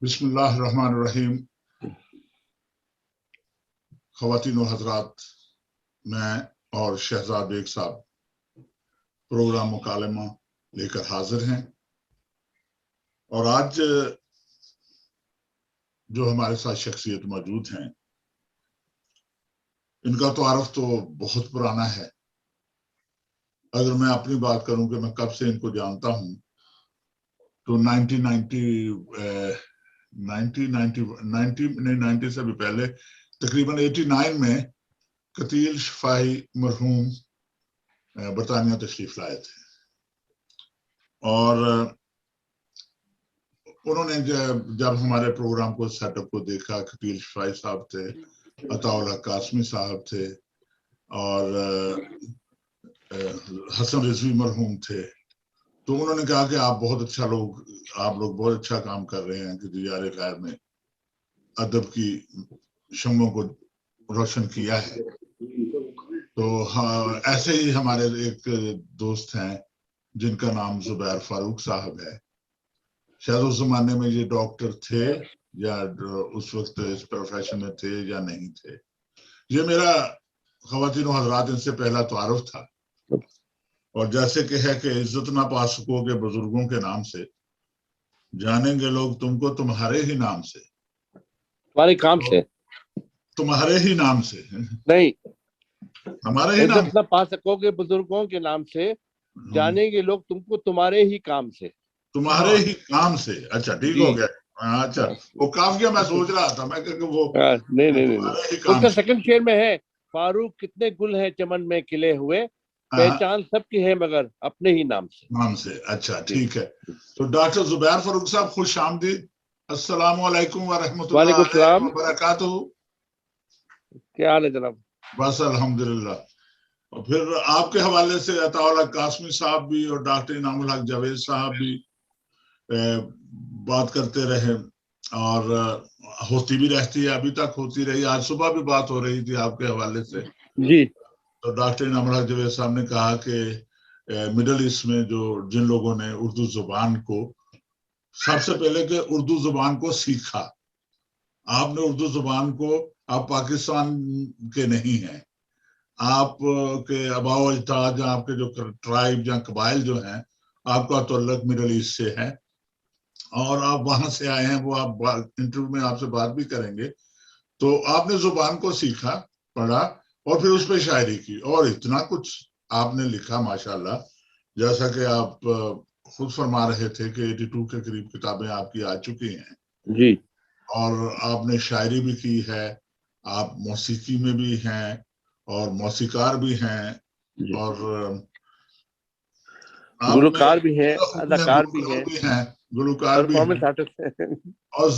बिस्मिल्लाहिर्रहमानिर्रहीम। ख़वातीन व हज़रात, मैं और शहजाद बेग साहब प्रोग्राम मुकालमा लेकर हाजिर हैं। और आज जो हमारे साथ शख्सियत मौजूद हैं, इनका तारुफ तो बहुत पुराना है। अगर मैं अपनी बात करूं कि मैं कब से इनको जानता हूं, तो 1990 से भी पहले, तकरीबन 89 में कतील शफाई मरहूम बरतानिया तशरीफ लाए थे। और उन्होंने जब हमारे प्रोग्राम को सेटअप को देखा, कतील शफाई साहब थे, अताउल्लाह कासमी साहब थे और हसन रिजवी मरहूम थे। तो उन्होंने कहा कि आप लोग बहुत अच्छा काम कर रहे हैं कि दियारे खैर में अदब की शम्मों को रोशन किया है। तो हाँ, ऐसे ही हमारे एक दोस्त हैं जिनका नाम जुबैर फारूक साहब है। शायद उस जमाने में ये डॉक्टर थे या उस वक्त इस प्रोफेशन में थे या नहीं थे। ये मेरा ख़वातीन हज़रात इनसे पहला तारुफ था। और जैसे कि है कि इज्जत ना पा सकोगे बुजुर्गों के नाम से, जानेंगे लोग तुमको तुम्हारे ही नाम से। तुम्हारे काम से, तुम्हारे ही नाम से नहीं, हमारे ही नाम। इज्जत ना पा सकोगे बुजुर्गों के नाम से, जानेंगे लोग तुमको तुम्हारे ही काम से। तुम्हारे ही काम से। अच्छा, ठीक हो गया। अच्छा, वो काफिया मैं सोच रहा था, मैं वो नहीं, तुम्हारे ही काम उसका से। सेकंड शेर में है, फारूक कितने गुल हैं चमन में खिले हुए, पहचान सबकी है मगर अपने ही नाम से। अच्छा, ठीक है। तो डॉक्टर जुबैर फारूक साहब, खुश आमदीद। अस्सलाम वालेकुम व रहमतुल्लाहि व बरकातहू। क्या हाल है जनाब? बस अल्हम्दुलिल्लाह। और फिर आपके हवाले से अताउल्लाह कासमी साहब भी और डॉक्टर इनामुल हक जावेद साहब भी बात करते रहे और होती भी रहती है, अभी तक होती रही। आज सुबह भी बात हो रही थी आपके हवाले से जी। तो डॉक्टर इनामुल हक जावेद साहब ने कहा कि मिडल ईस्ट में जिन लोगों ने उर्दू जुबान को सबसे पहले के उर्दू जुबान को सीखा, आपने उर्दू जुबान को, आप पाकिस्तान के नहीं हैं, आप के अबाव अजदाद, आपके जो ट्राइब या कबाइल जो हैं, आपका तल्लुक मिडल ईस्ट से है और आप वहां से आए हैं। वो आप इंटरव्यू में आपसे बात भी करेंगे। तो आपने जुबान को सीखा, पढ़ा और फिर उस पर शायरी की और इतना कुछ आपने लिखा माशाल्लाह। जैसा कि आप खुद फरमा रहे थे कि 82 के करीब किताबें आपकी आ चुकी हैं जी। और आपने शायरी भी की है, आप मौसीकी में भी हैं और मौसीकार भी हैं और गुलकार भी है, अदाकार भी है, गुलकार भी परफॉर्मेंस हैं। आर्टिस्ट है। और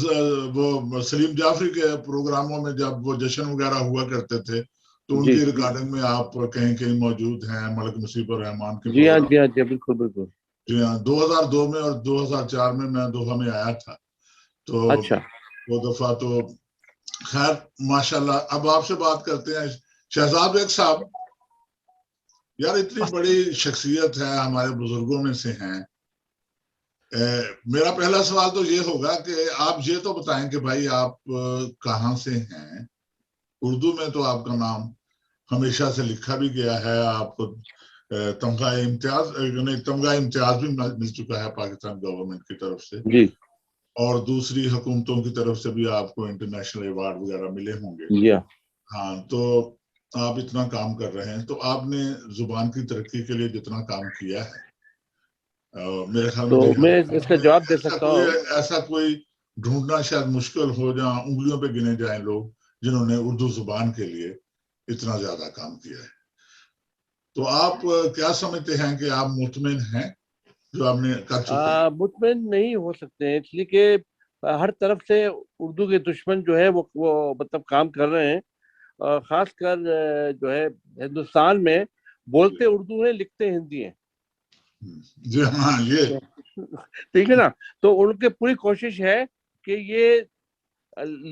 वो सलीम जाफरी के प्रोग्रामों में जब वो जश्न वगैरह हुआ करते थे तो उनकी रिकॉर्डिंग में आप कहीं कहीं मौजूद हैं, मलिक मुसीबुर रहमान के जी हाँ, प्रोग्राम। जी हाँ, जी बिल्कुल बिल्कुल। जी हाँ, 2002 में और 2004 में मैं दोहा में आया था। तो अच्छा, वो दफा तो खैर माशाल्लाह। अब आपसे बात करते हैं शहजाद बेग साहब। यार, इतनी बड़ी शख्सियत है, हमारे बुजुर्गों में से हैं। मेरा पहला सवाल तो ये होगा कि आप ये तो बताएं कि भाई आप कहाँ से हैं। उर्दू में तो आपका नाम हमेशा से लिखा भी गया है, आपको तमगा इम्तियाज भी मिल चुका है पाकिस्तान गवर्नमेंट की तरफ से जी और दूसरी हुकूमतों की तरफ से भी आपको इंटरनेशनल अवार्ड वगैरह मिले होंगे। जी हाँ, तो आप इतना काम कर रहे हैं, तो आपने जुबान की तरक्की के लिए जितना काम किया है, मेरे ख्याल तो में मैं इसका जवाब दे सकता हूँ। ऐसा कोई ढूंढना शायद मुश्किल हो, जहाँ उंगलियों पे गिने जाए लोग जिन्होंने उर्दू जुबान के लिए इतना ज्यादा काम किया है। तो आप क्या समझते हैं कि आप मुतमिन हैं जो आपने कर चुके हैं? मुतमिन नहीं हो सकते हैं, इसलिए कि हर तरफ से उर्दू के दुश्मन जो है वो मतलब काम कर रहे हैं। खासकर जो है हिंदुस्तान में बोलते उर्दू है, लिखते हिंदी है। जी हाँ, ये ठीक है ना। तो उनकी पूरी कोशिश है कि ये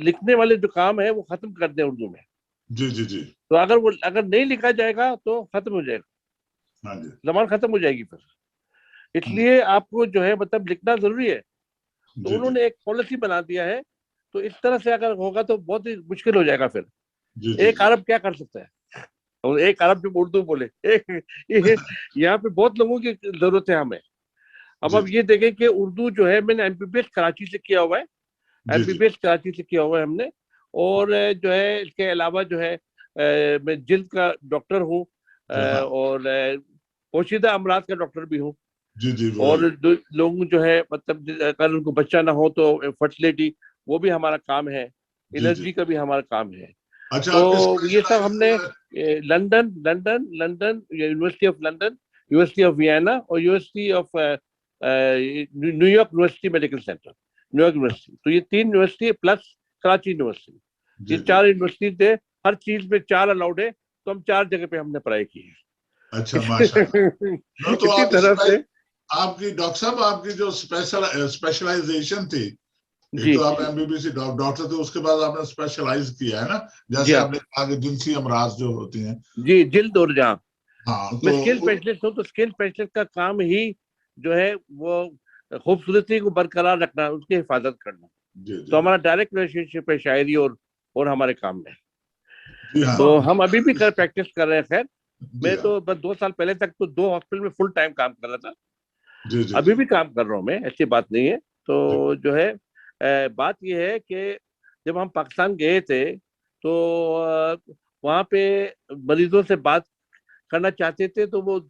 लिखने वाले जो काम है वो खत्म कर दें उर्दू में। जी जी जी। तो अगर नहीं लिखा जाएगा तो खत्म हो जाएगा, हाँ जी। जबान खत्म हो जाएगी फिर। इसलिए आपको जो है मतलब लिखना जरूरी है। तो उन्होंने एक पॉलिसी बना दिया है। तो इस तरह से अगर होगा तो बहुत ही मुश्किल हो जाएगा फिर। एक अरब क्या कर सकता है, और एक अरब जो उर्दू बोले, यहाँ पे बहुत लोगों की जरूरत है हमें। अब ये देखें कि उर्दू जो है, मैंने एमबीबीएस कराची से किया हुआ है, एमबीबीएस कराची से किया हुआ है हमने। और जो है इसके अलावा जो है मैं जिल्द का डॉक्टर हूँ, और पोशीदा अमराज का डॉक्टर भी हूँ। और लोग जो है मतलब अगर उनको बच्चा ना हो तो फर्टिलिटी, वो भी हमारा काम है, एलर्जी का भी हमारा काम है। अच्छा, तो ये सब हमने London London London University of London, University of Vienna और University of New York University Medical Center, New York University, तो ये 3 यूनिवर्सिटी प्लस कराची यूनिवर्सिटी, ये 4 यूनिवर्सिटी थे। हर चीज में 4 अलाउड है, तो हम 4 जगह पे हमने पढ़ाई की है। अच्छा, माशाल्लाह। तो इसी तरह से आपकी डॉक्टर साहब, आपकी जो स्पेशलाइजेशन थी, जी, तो आप एमबीबीएस डॉक्टर थे, उसके बाद आपने स्पेशलाइज किया है ना, जैसे आपने कहा कि जिनसी अमराज जो होती हैं जी, जिल्द और जहाँ। हाँ, मैं तो स्किन स्पेशलिस्ट हूँ, तो स्किन स्पेशलिस्ट का काम ही जो है वो खूबसूरती को बरकरार रखना, उसकी हिफाजत करना। तो हमारा डायरेक्ट रिलेशनशिप है शायरी और हमारे काम में। तो हम अभी भी प्रैक्टिस कर रहे हैं। खैर, मैं तो बस 2 साल पहले तक तो 2 हॉस्पिटल में फुल टाइम काम कर रहा था। अभी भी काम कर रहा हूँ मैं, ऐसी बात नहीं है। तो जो है बात यह है कि जब हम पाकिस्तान गए थे तो वहाँ पे मरीजों से बात करना चाहते थे, तो वो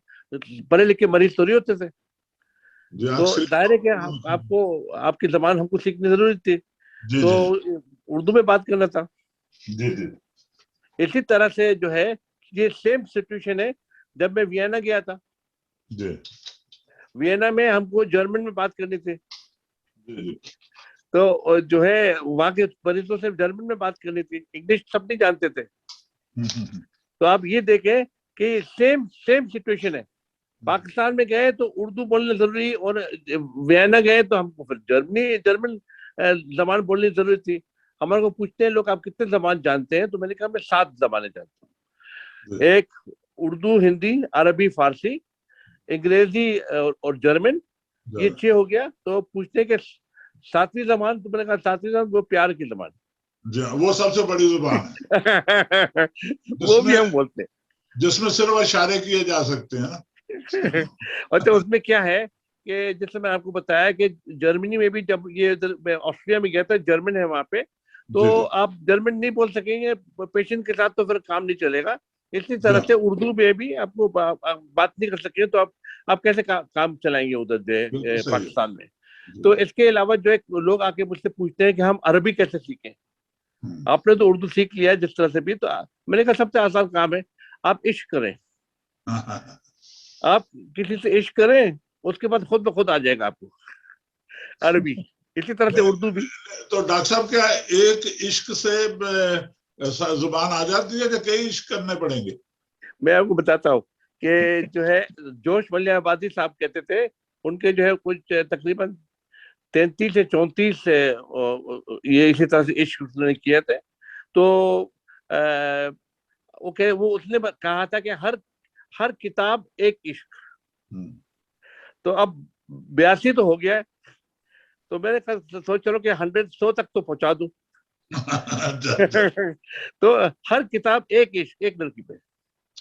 पढ़े लिखे मरीज थोड़ी होते थे। तो जाहिर है कि आपको आपकी जबान हमको सीखनी जरूरी थी, तो उर्दू में बात करना था। इसी तरह से जो है ये सेम सिचुएशन है जब मैं वियना गया था। वियना में हमको जर्मन में बात करनी थी, तो जो है वहाँ के मरीजों से जर्मन में बात करनी थी, इंग्लिश सब नहीं जानते थे। तो आप ये देखें कि सेम सेम सिचुएशन है। पाकिस्तान में गए तो उर्दू बोलना जरूरी, और वियना गए तो हमको फिर जर्मन जबान बोलनी जरूरी थी। हमारे को पूछते हैं लोग, आप कितने जबान जानते हैं, तो मैंने कहा मैं 7 जबानें जानता हूँ। एक उर्दू, हिंदी, अरबी, फारसी, अंग्रेजी और जर्मन, ये 6 हो गया। तो पूछते हैं कि 7वीं जबान, तो मैंने कहा 7वीं जबान वो प्यार की जबान, वो सबसे बड़ी जुबान है। वो भी हम बोलते हैं, जिसमें सिर्फ इशारे किए जा सकते हैं ना। और तो उसमें क्या है कि जैसे मैं आपको बताया कि जर्मनी में भी, जब ये मैं ऑस्ट्रिया में गया था, जर्मन है वहां पे, तो आप जर्मन नहीं बोल सकेंगे पेशेंट के साथ, तो फिर काम नहीं चलेगा। इसी तरह से उर्दू में भी आपको बात नहीं कर सकेंगे, तो आप कैसे काम चलाएंगे उधर पाकिस्तान में। तो इसके अलावा जो एक लोग आके मुझसे पूछते हैं कि हम अरबी कैसे सीखें, आपने तो उर्दू सीख लिया है जिस तरह से भी। तो मैंने कहा सबसे आसान काम है, आप इश्क करें, आप किसी से इश्क करें, उसके बाद खुद ब खुद आ जाएगा आपको अरबी। इसी तरह से उर्दू भी। तो डॉक्टर साहब, क्या एक इश्क से जुबान आ जाती है, या कई इश्क करने पड़ेंगे? मैं आपको बताता हूँ कि जो है जोश मलियाबादी साहब कहते थे, उनके जो है कुछ तकरीबन 33 से 34 ये इसी तरह से इश्क उसने किए थे। तो वो उसने कहा था कि हर किताब एक इश्क। तो अब 82 तो हो गया है, तो मैंने सोच चलो कि 100 तक तो पहुंचा दूं। तो हर किताब एक इश्क, एक लड़की पे।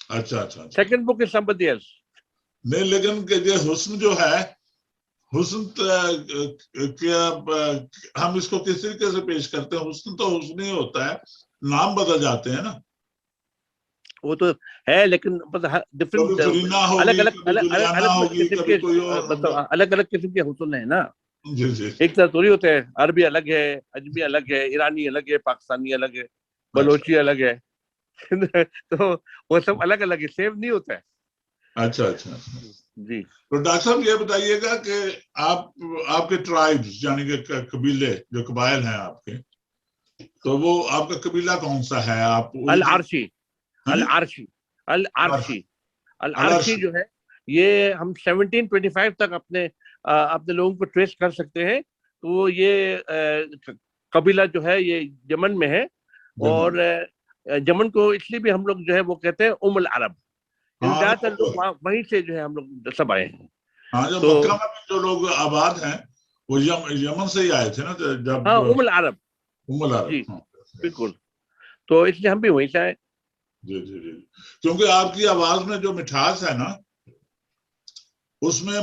अच्छा अच्छा। Second book is somebody else. नहीं, लेकिन ये हुस्न जो है, हुस्न क्या हम इसको किस तरीके से पेश करते हैं? हुस्न तो हुस्न ही होता है, नाम बदल जाते हैं ना। वो तो है, लेकिन डिफरेंट, अलग किस्म के, मतलब अलग अलग किस्म के हुस्न है ना। एक तरह थोड़ी होते हैं, अरबी अलग है, अजमी अलग है, ईरानी अलग है, पाकिस्तानी अलग है, बलोची अलग है। तो वो सब अलग अलग है, सेम नहीं होता है। अच्छा अच्छा जी। तो डॉक्टर साहब, ये बताइएगा कि आपके ट्राइब्स, यानी कि कबीले, जो कबाइल हैं आपके, तो वो आपका कबीला कौन सा है? आप अल आरशी, अल आरशी, अल आरशी, अल आरशी जो है, ये हम 1725 तक अपने लोगों को ट्रेस कर सकते हैं। तो ये कबीला जो है ये यमन में है, और यमन को इसलिए भी हम लोग जो है वो कहते हैं उमुल अरब। ज्यादातर लोग वहीं से जो है हम लोग सब आए हैं। हाँ, जो तो मक्का में जो लोग आबाद हैं, वो यमन से ही आए थे ना जब? हाँ, उमुल अरब। उमुल अरब, जी हाँ। बिल्कुल, तो इसलिए हम भी वहीं से आए। जी जी जी, क्योंकि आपकी आवाज में जो मिठास है ना, उसमें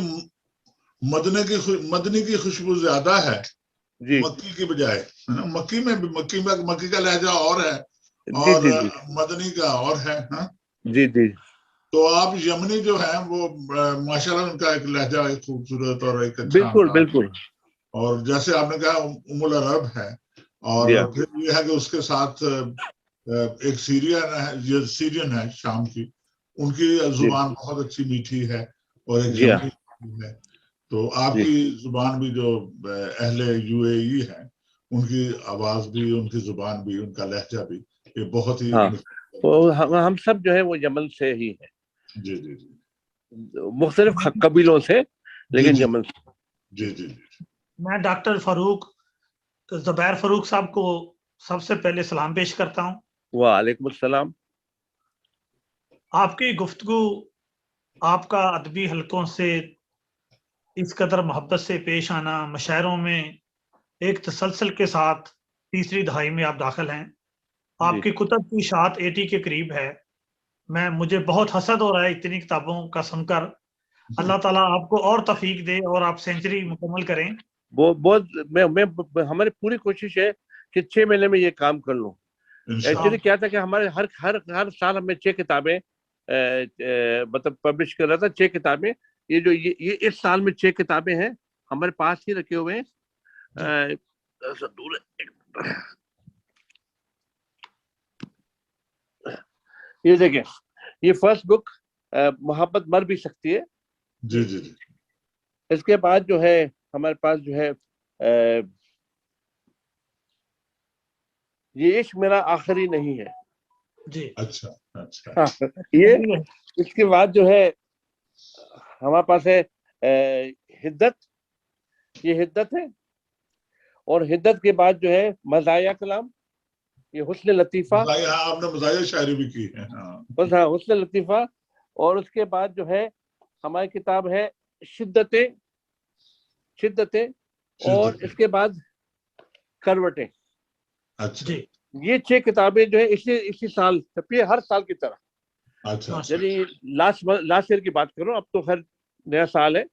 मदनी की खुशबू ज्यादा है जी मक्की की बजाय, है ना? मक्की का लहजा और है, जी और जी जी मदनी का और है, हाँ? जी जी तो आप यमनी जो है वो माशाल्लाह उनका एक लहजा एक खूबसूरत और एक अच्छा बिल्कुल अंदाज, बिल्कुल। और जैसे आपने कहा उमुल अरब है, जी और हाँ, फिर ये है कि उसके साथ एक सीरियन है शाम की, उनकी जी जुबान बहुत अच्छी मीठी है, और एक जी हाँ, यमनी है। तो जी आपकी जुबान भी जो अहले यूएई है, उनकी आवाज भी, उनकी जुबान भी, उनका लहजा भी, ये बहुत ही हाँ, तो हम सब जो है वो यमन से ही है, जी जी जी मुख्तलिफ कबीलों से, जी लेकिन जी यमन से। जी जी मैं डॉक्टर फारूक ज़ुबैर फारूक साहब को सबसे पहले सलाम पेश करता हूँ। वालेकुम अस्सलाम। आपकी गुफ्तगू, आपका अदबी हलकों से इस कदर मोहब्बत से पेश आना, मशायरों में एक तसलसल के साथ तीसरी दहाई में आप दाखिल हैं। जी आपकी कुतब की शात 80 के करीब है। मुझे बहुत हसद हो रहा है इतनी किताबों का सुनकर। अल्लाह ताला आपको और तौफीक दे और आप सेंचुरी मुकम्मल करें। वो बहुत, हमारी पूरी कोशिश है कि 6 महीने में ये काम कर लूं। एक्चुअली इंशाल्लाह। क्या था कि हमारे हर हर हर साल हमें 6 किताबें मतलब पब्लिश कर रहा था, 6 किताबें। ये इस साल में 6 किताबें हैं, हमारे पास ही रखे हुए हैं। थोड़ा दूर है। ये देखें, ये फर्स्ट बुक मोहब्बत मर भी सकती है। जी जी जी इसके बाद जो है हमारे पास जो है ये इश्क मेरा आखिरी नहीं है। जी अच्छा अच्छा हाँ, अच्छा। ये जी इसके बाद जो है हमारे पास है हिद्दत, ये हिद्दत है। और हिद्दत के बाद जो है मज़ाया कलाम, ये हुस्न लतीफ़ा, मज़ाहिर, हाँ, आपने मज़ाहिर शायरी भी की है, हाँ। बस हाँ, हुस्न लतीफ़ा। और उसके बाद जो है हमारी किताब है शिद्दतें, शिद्दतें। और शिद्दत। इसके बाद करवटें। अच्छा जी ये 6 किताबें जो है इसी साल छपी है, हर साल की तरह। अच्छा अच्छा। यानी लास्ट ईयर की बात करो, अब तो खैर नया साल है।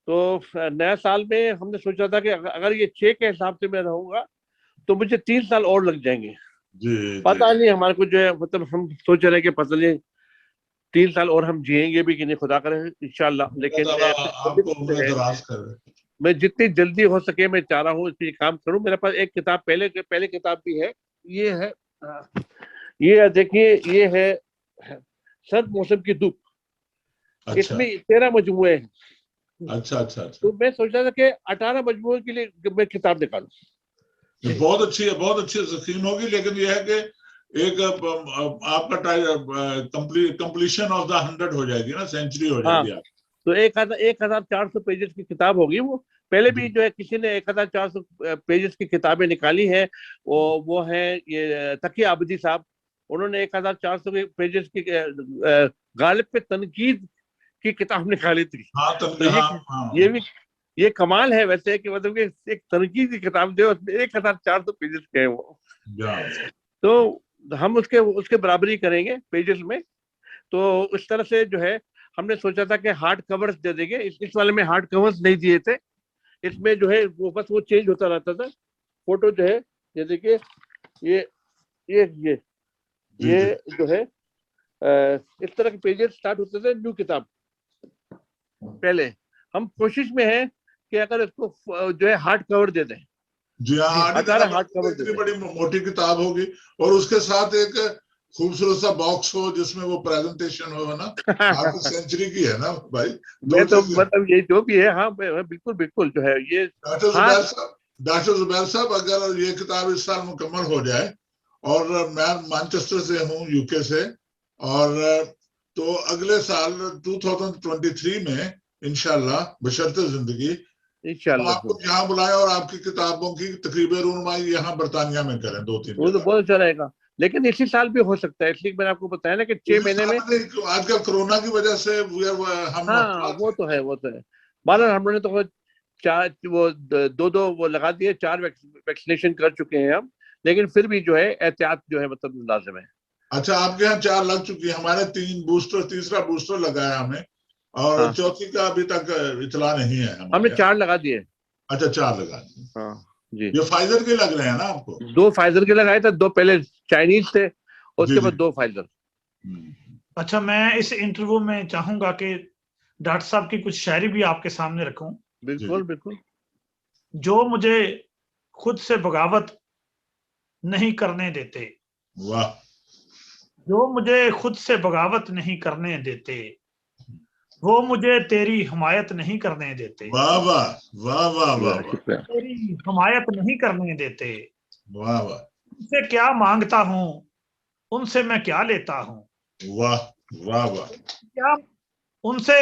तो नया साल में हमने सोचा था कि अगर ये 6 के हिसाब से मैं रहूंगा तो मुझे 3 साल और लग जाएंगे। जी जी पता नहीं हमारे को जो है, मतलब हम सोच रहे हैं कि पता नहीं 3 साल और हम जिएंगे भी कि नहीं, खुदा करे इंशाल्लाह। अल्लाह लेकिन ताला आपको तबीयत उम्र है, दराज करे। मैं जितनी जल्दी हो सके मैं चाह रहा हूँ इस पे काम करूं। मेरे पास एक किताब पहले किताब भी है। ये है, ये देखिए, ये है सर्द मौसम की धूप। अच्छा इसमें 13 मजमुए हैं। अच्छा अच्छा अच्छा। तो मैं सोच रहा था कि 18 मजमुए के लिए मैं किताब निकालूं। ये बहुत अच्छी है, बहुत अच्छी स्कीम होगी, लेकिन यह है कि एक आपका कंप्लीशन ऑफ द 100 हो जाएगी ना, सेंचुरी हो हाँ, जाएगी आप। तो 1400 पेजेस की किताब होगी वो। पहले भी जी जो है किसी ने 1400 पेजेस की किताबें निकाली है। वो है ये तकी आबदी साहब। उन्होंने 1400 पेजेस की गालिब पे तनकीद की किताब निकाली थी। हाँ, तो हाँ ये हाँ। भी ये कमाल है वैसे, कि मतलब कि एक तनकीद की किताब जो है उसमें 1400 पेजेस के हैं वो। जान। तो हम उसके उसके बराबरी करेंगे पेजेस में। तो इस तरह से जो है हमने सोचा था कि हार्ड कवर्स दे देंगे। इस वाले में हार्ड कवर्स नहीं दिए थे। इसमें जो है वो बस वो चेंज होता रहता था। फोटो जो है, ये देखिए, ये ये ये जी ये जी जो है इस तरह के पेजेस स्टार्ट होते थे न्यू किताब। पहले हम कोशिश में है कि अगर इसको जो है हार्ड कवर दे दें, जी हाँ, जी आडी अगर किताब हार्ड कवर दे इतनी दें। बड़ी मोटी किताब होगी, और उसके साथ एक खूबसूरत सा बॉक्स हो जिसमें वो प्रेजेंटेशन हो, ना। आपकी सेंचुरी की है ना भाई, दो मैं तो चीजें। मतलब ये जो भी है, हाँ मैं बिल्कुल बिल्कुल जो है ये। डॉक्टर हाँ जुबैर साहब, डॉक्टर जुबैर साहब, अगर ये किताब इस साल मुकम्मल हो जाए, और मैं मैनचेस्टर से हूँ, यूके से, और तो अगले साल 2023 में इंशाल्लाह बशर्ते जिंदगी हम इंशाल्लाह, आपको यहाँ बुलाएं, और आपकी किताबों की तकरीब रूनुमाई यहाँ बरतानिया में करें, 2-3 वो तो जगह। बहुत अच्छा रहेगा। लेकिन इसी साल भी हो सकता है, इसलिए मैंने आपको बताया ना कि छह इसी महीने में। साल नहीं, आजकल कोरोना की वजह से हम हाँ, अफवाह वो थे। तो है, वो तो है। बहरहाल हम लोगने तो वो दो वो लगा दिए, 4 वैक्सीनेशन कर चुके हैं हम, लेकिन फिर भी जो है एहतियात जो है मतलब लाजिम है। अच्छा, आपके यहाँ 4 लग चुकी है, हमारे 3 बूस्टर, तीसरा बूस्टर लगाया हमें, और हाँ। चौथी का अभी तक इतला नहीं है हमने हमारे 4 लगा दिए। अच्छा, 4 लगा दिए। हाँ जी। ये फाइजर के लग रहे हैं ना आपको? 2 फाइजर के लगाए थे, 2 पहले चाइनीज थे, उसके जी बाद जी। 2 फाइजर। अच्छा, मैं इस इंटरव्यू में चाहूंगा कि डॉक्टर साहब की कुछ शायरी भी आपके सामने रखूं। बिल्कुल बिल्कुल। जो मुझे खुद से बगावत नहीं करने देते, वाह, जो मुझे खुद से बगावत नहीं करने देते, वो मुझे तेरी हिमायत नहीं करने देते। वाह वाह वाह वाह वाह वाह, शुक्रिया। तेरी हिमायत नहीं करने देते। वाह वाह उनसे क्या मांगता हूँ, उनसे मैं क्या लेता हूँ। वाह वाह वाह, क्या उनसे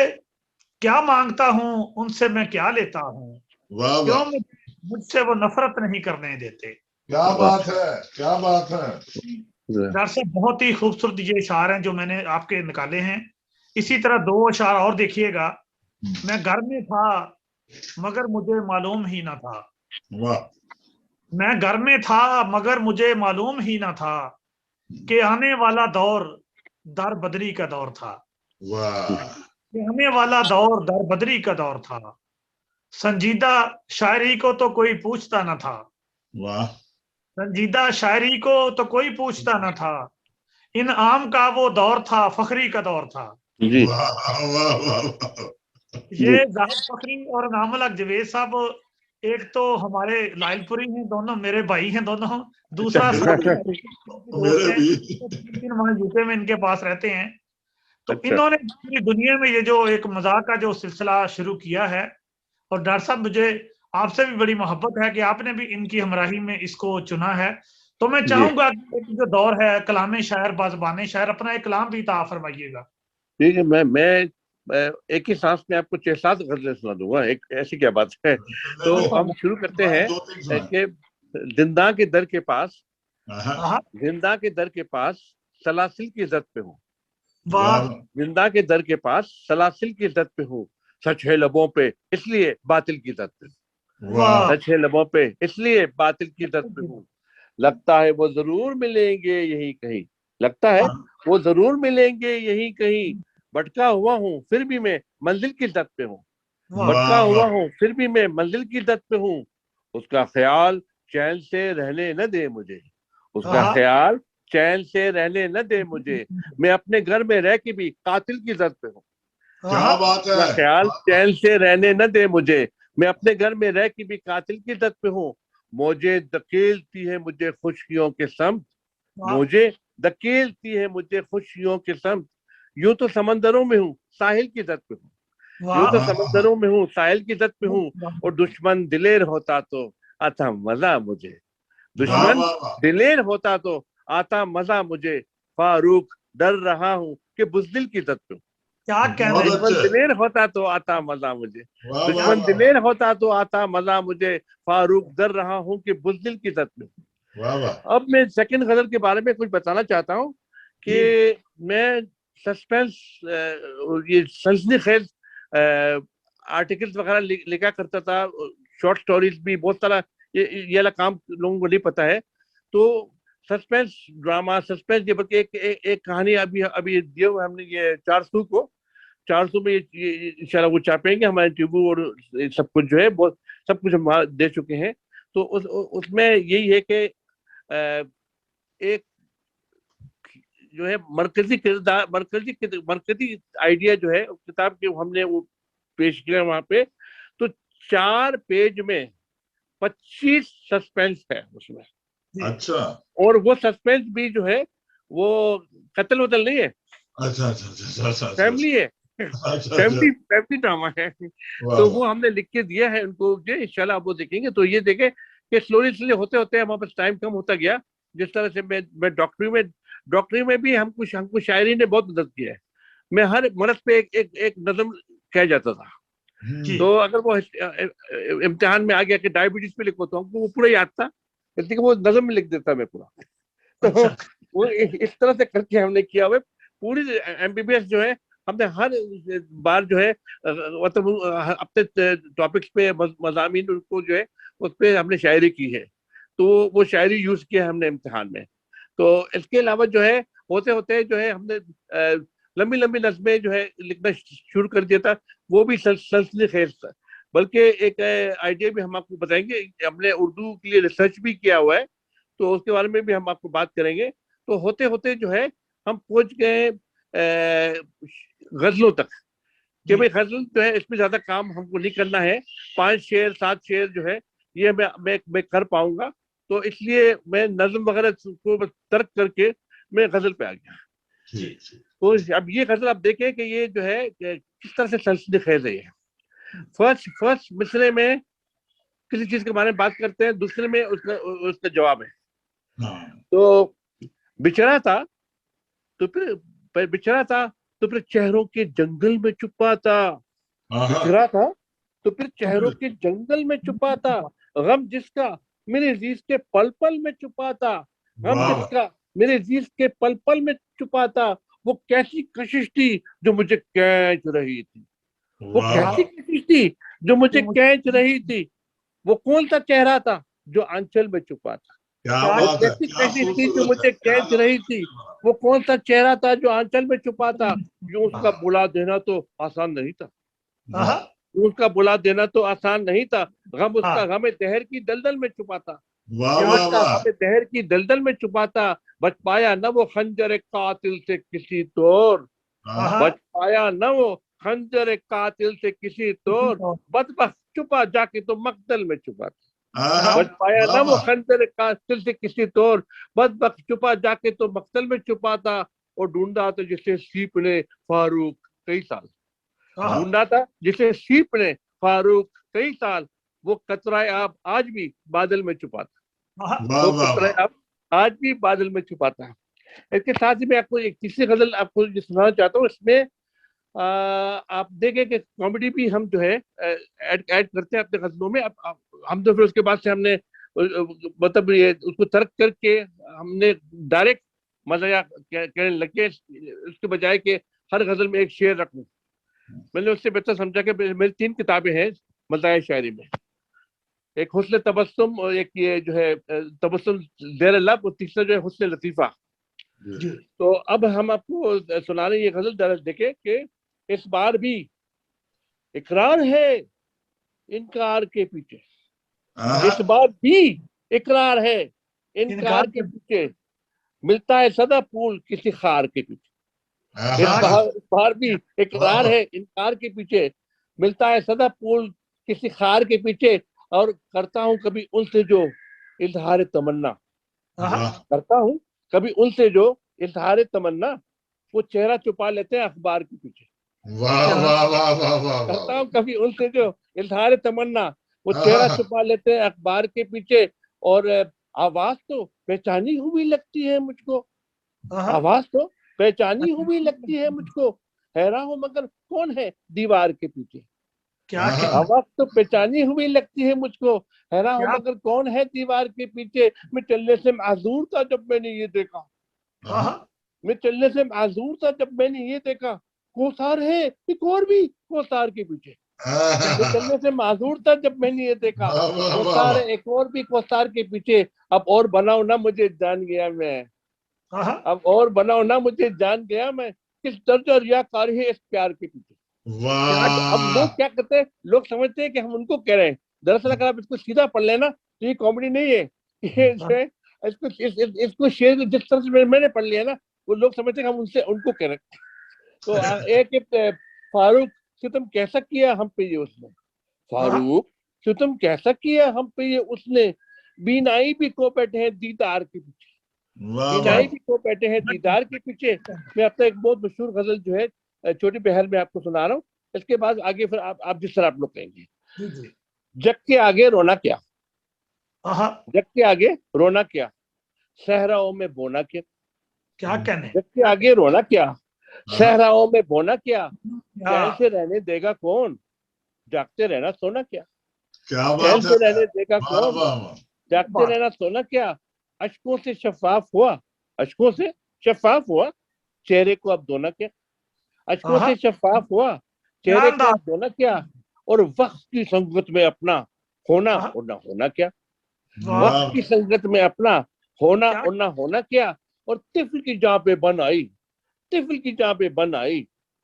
क्या मांगता हूँ, उनसे मैं क्या लेता हूँ। वाह क्यों वाह, मुझसे वो नफरत नहीं करने देते। क्या बात है, क्या बात है। डॉक्टर साहब, बहुत ही खूबसूरत ये इशार हैं जो मैंने आपके निकाले हैं। इसी तरह 2 इशार और देखिएगा। मैं घर में था मगर मुझे मालूम ही ना था। वाह, मैं घर में था मगर मुझे मालूम ही ना था कि आने वाला दौर दर बदरी का दौर था। वाह कि आने वाला दौर दर बदरी का दौर था। संजीदा शायरी को तो कोई पूछता ना था। वाह, संजीदा शायरी को तो कोई पूछता ना था। इन आम का वो दौर था, फखरी का दौर था। जी वाह वाह वाह वाह, ये जाहिद फखरी और इनामुल हक जवेद साहब, एक तो हमारे लाइलपुरी हैं, दोनों मेरे भाई हैं दोनों। दूसरा साथी दोस्त मेरे हैं, भी। 3 माह यूके में इनके पास रहते हैं। तो अच्छा। इन्होंने पूरी दुनिया में ये जो एक मजाक का जो सिलसिला शुरू किया है, और डॉक्टर साहब मुझे आपसे भी बड़ी मोहब्बत है कि आपने भी इनकी हमराही में इसको चुना है। तो मैं जी चाहूंगा कि एक जो दौर है कलाम शायर बाज़बान शायर, अपना एक कलाम भी ता फरमाइएगा। ठीक है, मैं एक ही सांस में आपको 6-7 गजलें सुना दूंगा, एक ऐसी क्या बात है। तो हम शुरू करते हैं 2-3 सुनाए। कि जिंदा के दर के पास, हाँ, हाँ, जिंदा के दर के पास सलासिल की इज्जत पे हूँ। वाह वाह जिंदा के दर के पास सलासिल की इज्जत पे हूँ। सच है लबों पे इसलिए बातिल की इज्जत पे हूँ। वाह सच है लबों पे इसलिए बातिल की इज्जत पे हूँ। लगता है वो जरूर मिलेंगे यही कहीं, लगता है वो जरूर मिलेंगे यही कहीं। भटका हुआ हूँ फिर भी मैं मंजिल की इज्जत पे हूँ। वाह भटका वाह हुआ वाह, हूँ फिर भी मैं मंजिल की इज्जत पे हूँ। उसका ख्याल चैन से रहने न दे मुझे, उसका हाँ, ख्याल चैन से रहने न दे मुझे। मैं अपने घर में रह के भी कातिल की इज्जत पे हूँ। क्या हाँ, बात उसका है। ख्याल चैन से रहने न दे मुझे। मैं अपने घर में रह के भी कातिल की इज्जत पे हूँ। मौजे धकेलती है मुझे खुशियों के संग, वाह मुझे धकेलती है मुझे खुशियों के संग। यूं तो समंदरों में हूँ साहिल की इज्जत पे हूँ। यूं वाह तो वाह समंदरों में हूँ साहिल की इज्जत पे हूँ। और दुश्मन दिलेर होता तो आता मजा मुझे। वाह दुश्मन वाह वाह, दिलेर होता तो आता मजा मुझे। फारूक डर रहा हूँ कि बुज़दिल की इज्जत पे हूँ। क्या कहना बहुत है। दुश्मन अच्छे। दिलेर होता तो आता मजा मुझे। वाह वाह क्या दुश्मन वाह दिलेर होता तो आता मजा मुझे। फारूक डर रहा हूँ कि बुज़दिल की इज्जत पे हूँ। वाह वाह, अब मैं सेकंड गजल के बारे में कुछ बताना चाहता हूँ जी कि मैं सस्पेंस, ये सनसनीखेज आर्टिकल्स वगैरह लिखा करता था, शॉर्ट स्टोरीज भी बहुत सारा। ये वाला काम लोगों को नहीं पता है। तो सस्पेंस ड्रामा, सस्पेंस, ये बल्कि एक कहानी अभी अभी दिए हुए हमने ये 400 को, 400 में ये इंशाल्लाह वो छापेंगे हमारे ट्यूबू, और सब कुछ जो है बहुत सब कुछ हम दे चुके हैं। तो उसमें यही है कि एक जो है मरकजी किरदार, मरकजी आइडिया जो है किताब के हमने वो पेश किया वहां पे। तो 4 पेज में 25 सस्पेंस है उसमें। जी अच्छा और वो सस्पेंस भी जो है वो कत्ल वतल नहीं है, अच्छा अच्छा अच्छा अच्छा अच्छा फैमिली है, अच्छा अच्छा, फैमिली फैमिली ड्रामा है। वाह तो वाह, वो हमने लिख के दिया है उनको, जो इंशाल्लाह वो देखेंगे तो ये देखें कि स्लोली स्लोली होते होते हमारे पास टाइम कम होता गया। जिस तरह से मैं डॉक्टरी में भी हमको शायरी ने बहुत मदद किया है। मैं हर मर्द पे एक नज्म कह जाता था। जी तो अगर वो इम्तिहान में आ गया कि डायबिटीज पे लिखो तो हमको वो पूरा याद था, लेकिन वो नज्म में लिख देता मैं पूरा। तो अच्छा वो इस तरह से करके हमने किया हुआ। पूरी एमबीबीएस जो है हमने हर बार जो है मतलब अपने टॉपिक्स पे मज़ामीन उनको जो है उस पे हमने शायरी की है, तो वो शायरी यूज किया है हमने इम्तिहान में। तो इसके अलावा जो है होते होते जो है हमने लंबी लंबी नज़में जो है लिखना शुरू कर दिया था, वो भी सनसनीखेज था। बल्कि एक आइडिया भी हम आपको बताएंगे, हमने उर्दू के लिए रिसर्च भी किया हुआ है, तो उसके बारे में भी हम आपको बात करेंगे। तो होते होते जो है हम पहुंच गए गजलों तक कि भाई गजल जो है इसमें ज्यादा काम हमको नहीं करना है, 5 शेर 7 शेर जो है ये मैं कर पाऊंगा, तो इसलिए मैं नज्म वगैरह को तर्क करके मैं गजल पे आ गया। तो अब ये गजल आप देखें कि ये जो है किस तरह से सनसनीखेज है। ये फर्स्ट मिसरे में किसी चीज के बारे में बात करते हैं, दूसरे में उसका जवाब है। तो बिछड़ा था तो फिर चेहरों के जंगल में छुपा था, बिछड़ा था तो फिर चेहरों के जंगल में छुपा था, गम जिसका मेरे जीज के पल पल में छुपा था, गम जिसका मेरे जीज के पल पल में छुपा था, वो कैसी कशिश थी जो मुझे खींच रही थी, वो कैसी कशिश थी जो मुझे खींच रही थी, वो कौन सा चेहरा था जो आंचल में छुपा था, वो कैसी कशिश थी जो मुझे खींच रही थी, वो कौन सा चेहरा था जो आंचल में छुपा था, जो उसका बुला देना तो आसान नहीं था, उसका बुला देना तो आसान नहीं था, गम उसका गमे दहर की दलदल में छुपा था, गमे दहर की दलदल में छुपा था, बच पाया न वो खंजर कातिल से किसी तौर, बच पाया न वो खंजर कातिल से किसी तौर, बदबख्त छुपा जाके तो मकतल में छुपा था, बच पाया न वो खंजर कातिल से किसी तौर, बदबख्त छुपा जाके तो मकतल में छुपा था, और ढूंढा तो जिसे सीप ने फारूक कई साल, ढूंढा था जिसे सीप ने फारूक कई साल, वो कतराए आप आज भी बादल में छुपा था, वो कतराए आप आज भी बादल में छुपा था। इसके साथ ही मैं आपको एक तीसरी गजल आपको सुनाना चाहता हूँ। इसमें आप देखें कि कॉमेडी भी हम जो है ऐड करते हैं अपने गजलों में। हम तो फिर उसके बाद से हमने मतलब ये उसको तर्क करके हमने डायरेक्ट मजाक कहने लगे, उसके बजाय कि हर गजल में एक शेर रखूं। मैंने उससे बेहतर समझा कि मेरी 3 किताबें हैं मज़ाहिर शायरी में, एक हुस्न तबस्सुम, और एक ये जो है तबस्सुम ज़ेर लब, और तीसरा जो है हुस्न लतीफ़ा। तो अब हम आपको सुना रहे ये गजल, दरअसल देखे कि इस बार भी इकरार है इनकार के पीछे, इस बार भी इकरार है इनकार के पीछे, मिलता है सदा फूल किसी खार के पीछे, इस बार भी इकरार है इनकार के पीछे, मिलता है सदा फूल किसी खार के पीछे, और करता हूँ कभी उनसे जो इजहार तमन्ना, करता हूँ कभी उनसे जो इजहार तमन्ना, वो चेहरा छुपा लेते हैं अखबार के पीछे, करता हूँ कभी उनसे जो इजहार तमन्ना, वो चेहरा छुपा लेते हैं अखबार के पीछे, और आवाज तो पहचानी हुई लगती है मुझको, आवाज तो पहचानी हुई लगती है मुझको, हैरान हूं मगर कौन है दीवार के पीछे, आवाज तो पहचानी हुई लगती है मुझको, हैरान हूं मगर कौन है दीवार के पीछे, मैं चलने से माजूर था जब मैंने ये देखा, मैं चलने से माजूर था जब मैंने ये देखा, कोसार है एक और भी कोसार के पीछे, मैं चलने से माजूर था जब मैंने ये देखा, कोसार है एक और भी कोसार के पीछे, अब और बनाओ ना मुझे जान गया मैं, अब और बनाओ ना मुझे जान गया मैं, किस दर्द और रियाकार है इस प्यार के पीछे। अब लोग क्या करते हैं, लोग समझते हैं कि हम उनको कह रहे हैं, दरअसल अगर आप इसको सीधा पढ़ लेना तो ये कॉमेडी नहीं है, ये इसको शेर जिस तरह से मैंने पढ़ लिया ना, वो लोग समझते हैं हम उनसे उनको कह रहे हैं। तो एक फारूक सितम कैसा किया हम पे ये उसने, फारूक सितम कैसा किया हम पे ये उसने, बीनाई भी को बैठे हैं दीदार के पीछे, बीनाई भी को बैठे हैं दीदार के पीछे। मैं अपना एक बहुत मशहूर गजल जो है छोटी बहर में आपको सुना रहा हूँ, इसके बाद आगे फिर आप जिस तरह आप लोग कहेंगे। जग के आगे रोना क्या, जग के आगे रोना क्या, सहराओं में बोना क्या, क्या कहने, जग के आगे रोना क्या, सहराओं में बोना क्या, चैन से रहने देगा कौन, जागते रहना सोना क्या, चैन से रहने देगा कौन, जागते रहना सोना क्या, अश्कों से शफाफ हुआ, अश्कों से शफाफ हुआ चेहरे को अब धोना क्या, अश्कों से शफाफ हुआ, चेहरे का धोना क्या, और वक्त की संगत में अपना होना और ना होना क्या, वक्त की संगत में अपना होना और ना होना क्या, और तिफल की जहाँ पे बन आई, तिफल की जहाँ पे बन आई,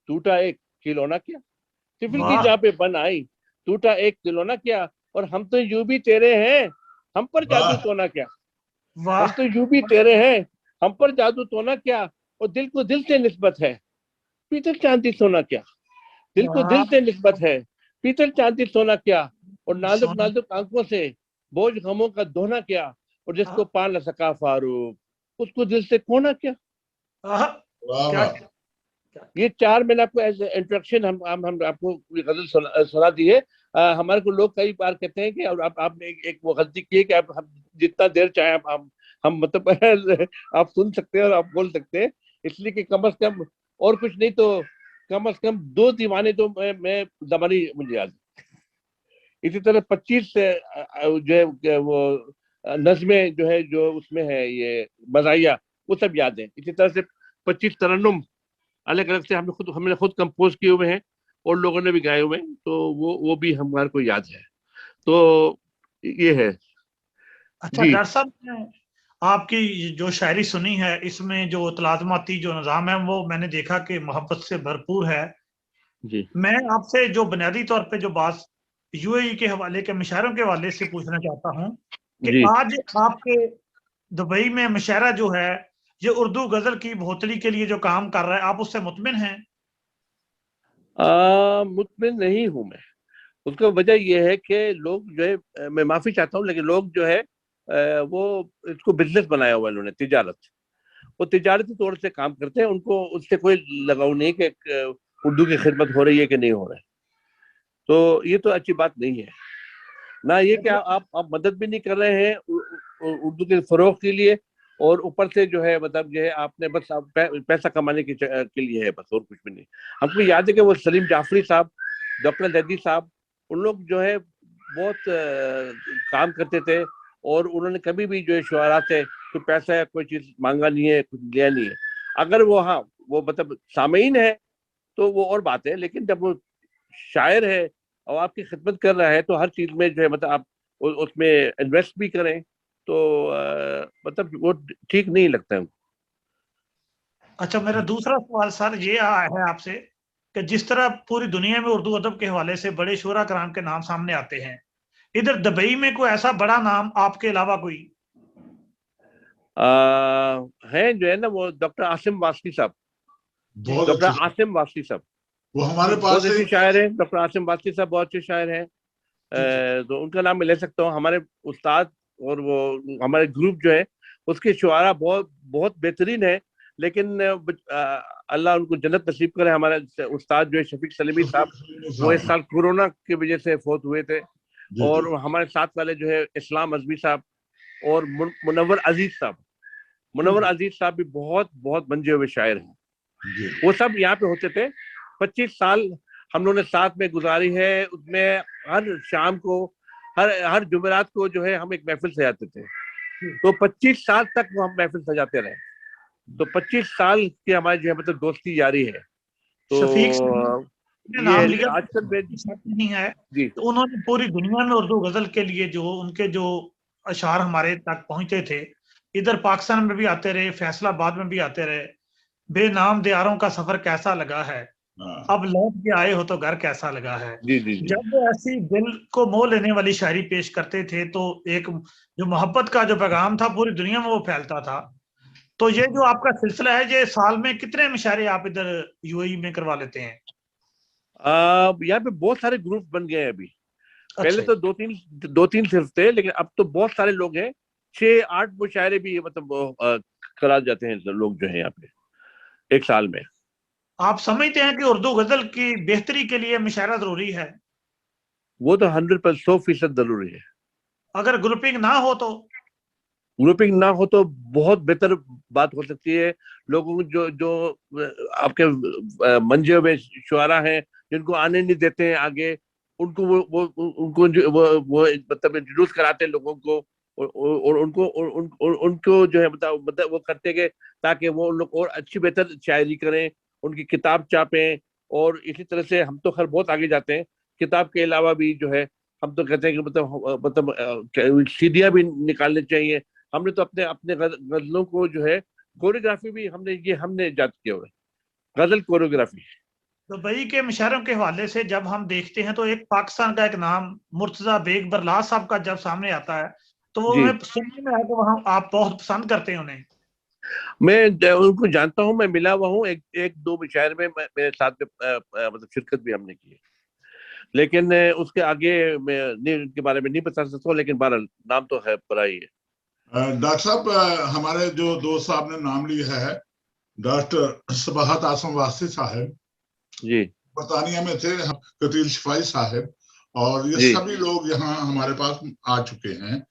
टूटा एक खिलौना क्या, तिफल की जहाँ पे बन आई, टूटा एक खिलौना क्या, और हम तो यूं भी तेरे हैं, हम पर जादू तो ना क्या, हम तो यूं भी तेरे हैं, हम पर जादू तो ना क्या, और दिल को दिल से निस्बत है, पीतल चांदी सोना क्या, दिल को दिल से निस्बत है, पीतल चांदी सोना क्या, और नाजुक नाजुक आंखों से बोझ गमों का धोना क्या, और जिसको पा न सका फारूक उसको दिल से खोना क्या। क्या ये 4 मैंने आपको एज इंट्रोडक्शन हम आपको गजल सुना दी है। हमारे को लोग कई बार कहते हैं कि आपने एक वो गलती की है कि आप हम जितना देर चाहे हम मतलब आप सुन सकते हैं और आप बोल सकते हैं, इसलिए कि कम से कम और कुछ नहीं तो कम से कम 2 दीवाने तो मैं जमानी मुझे याद है। इसी तरह 25 जो है वो नज़में जो है जो उसमें है ये मज़ाहिया वो सब याद है। इसी तरह से 25 तरन्नुम अलग अलग से हमने खुद कंपोज किए हुए हैं और लोगों ने भी गाए हुए हैं, तो वो भी हमारे को याद है। तो ये है। अच्छा डॉक्टर साहब, आपकी जो शायरी सुनी है इसमें जो तलाज़माती जो निज़ाम है वो मैंने देखा कि मोहब्बत से भरपूर है जी। मैं आपसे जो बुनियादी तौर पे जो बात यूएई के हवाले के मुशायरों के हवाले से पूछना चाहता हूँ कि आज आपके दुबई में मुशायरा जो है ये उर्दू गजल की बहुतली के लिए जो काम कर रहा है, आप उससे मुतमिन हैं? मुतमिन नहीं हूँ मैं। उसका वजह यह है कि लोग जो है, मैं माफी चाहता हूँ लेकिन लोग जो है वो इसको बिजनेस बनाया हुआ है उन्होंने, तिजारत। वो तिजारती तौर से काम करते हैं, उनको उससे कोई लगाव नहीं कि उर्दू की खिदमत हो रही है कि नहीं हो रहा है। तो ये तो अच्छी बात नहीं है ना, ये कि आप मदद भी नहीं कर रहे हैं उर्दू के फरोग के लिए, और ऊपर से जो है मतलब जो है आपने बस आप पैसा कमाने के लिए है बस, और कुछ भी नहीं। हमको याद है कि वो सलीम जाफरी साहब, डॉक्टर जैदी साहब, उन लोग जो है बहुत काम करते थे, और उन्होंने कभी भी जो है शुआरा से कोई पैसा या कोई चीज मांगा नहीं है, कुछ लिया नहीं है। अगर वो हाँ वो मतलब सामीन है तो वो और बात है, लेकिन जब वो शायर है और आपकी खिदमत कर रहा है तो हर चीज में जो है मतलब आप उसमें इन्वेस्ट भी करें, तो मतलब वो ठीक नहीं लगता है। अच्छा, मेरा दूसरा सवाल सर ये है आपसे कि जिस तरह पूरी दुनिया में उर्दू अदब के हवाले से बड़े शोरा कराम के नाम सामने आते हैं, इधर दुबई में कोई ऐसा बड़ा नाम आपके अलावा कोई है जो है ना, वो डॉक्टर आसिम वासनी साहब, डॉक्टर आसिम वासनी साहब, वो हमारे पास बहुत अच्छे शायर हैं। डॉक्टर आसिम वासनी साहब बहुत अच्छे शायर हैं, तो उनका नाम मैं ले सकता हूँ। हमारे उस्ताद और वो हमारे ग्रुप जो है उसके शुआरा बहुत बहुत बेहतरीन है, लेकिन अल्लाह उनको जन्नत नसीब करे। हमारे उस्ताद जो है शफीक सलीमी साहब, वो इस साल कोरोना की वजह से फौत हुए थे। और हमारे साथ वाले जो है इस्लाम अजमी साहब और मुनव्वर अजीज साहब, मुनव्वर अजीज साहब भी बहुत बहुत मंजे हुए शायर हैं। वो सब यहाँ पे होते थे। 25 साल हम लोगों ने साथ में गुजारी है। उसमें हर शाम को हर जुमेरात को जो है हम एक महफिल सजाते थे, तो 25 साल तक वो हम महफिल सजाते रहे। तो 25 साल की हमारी जो है मतलब दोस्ती जारी है। तो नाम लिया आजकल नहीं है तो उन्होंने पूरी दुनिया में उर्दू गजल के लिए जो उनके जो अशार हमारे तक पहुंचे थे, इधर पाकिस्तान में भी आते रहे, फैसलाबाद में भी आते रहे। बेनाम दियारों का सफर कैसा लगा है, अब लौट के आए हो तो घर कैसा लगा है। जब वो ऐसी दिल को मोह लेने वाली शायरी पेश करते थे तो एक जो मोहब्बत का जो पैगाम था पूरी दुनिया में वो फैलता था। तो ये जो आपका सिलसिला है, ये साल में कितने मुशायरे आप इधर यूएई में करवा लेते हैं? यहाँ पे बहुत सारे ग्रुप बन गए हैं अभी। पहले तो दो तीन सिर्फ थे, लेकिन अब तो बहुत सारे लोग हैं। 6-8 मुशायरे भी मतलब करा जाते हैं लोग जो है यहाँ पे एक साल में। आप समझते हैं कि उर्दू गजल की बेहतरी के लिए मुशायरा जरूरी है? वो तो 100% जरूरी है। अगर ग्रुपिंग ना हो तो? ग्रुपिंग ना हो तो बहुत बेहतर बात हो सकती है। लोगों को जो जो आपके मंजे हुए शुआरा हैं जिनको आने नहीं देते हैं आगे, उनको वो उनको वो मतलब इंट्रोड्यूस कराते हैं लोगों को, और उनको उनको जो है मतलब वो करते गए ताकि वो लोग और अच्छी बेहतर शायरी करें उनकी किताब छापें, और इसी तरह से हम तो खैर बहुत आगे जाते हैं। किताब के अलावा भी जो है हम तो कहते हैं कि मतलब सीढ़ियाँ भी निकालनी चाहिए। हमने तो अपने अपने गजलों को जो है कोरियोग्राफी भी हमने इजाद किया हुआ है, गजल कोरियोग्राफी। दुबई के मुशायरों के हवाले से जब हम देखते हैं तो एक पाकिस्तान का एक नाम मुर्तजा बेग बरलास साहब का जब सामने आता है तो वो जी, हमें सुनने में आया, तो वहाँ आप बहुत पसंद करते हैं उन्हें। मैं उनको जानता हूँ, मैं मिला हुआ हूँ, एक दो मुशायरे में मेरे साथ में मतलब शिरकत भी हमने की है, लेकिन उसके आगे मैं नहीं, उनके बारे में नहीं बता सकता हूँ, लेकिन बहरहाल नाम तो है, पता ही है। डॉक्टर साहब, हमारे जो दोस्त साहब ने नाम लिया है, डॉक्टर सबाहत आसम वासी साहब जी बरतानिया में थे, कतील शिफाई साहब, और ये जी सभी लोग यहाँ हमारे पास आ चुके हैं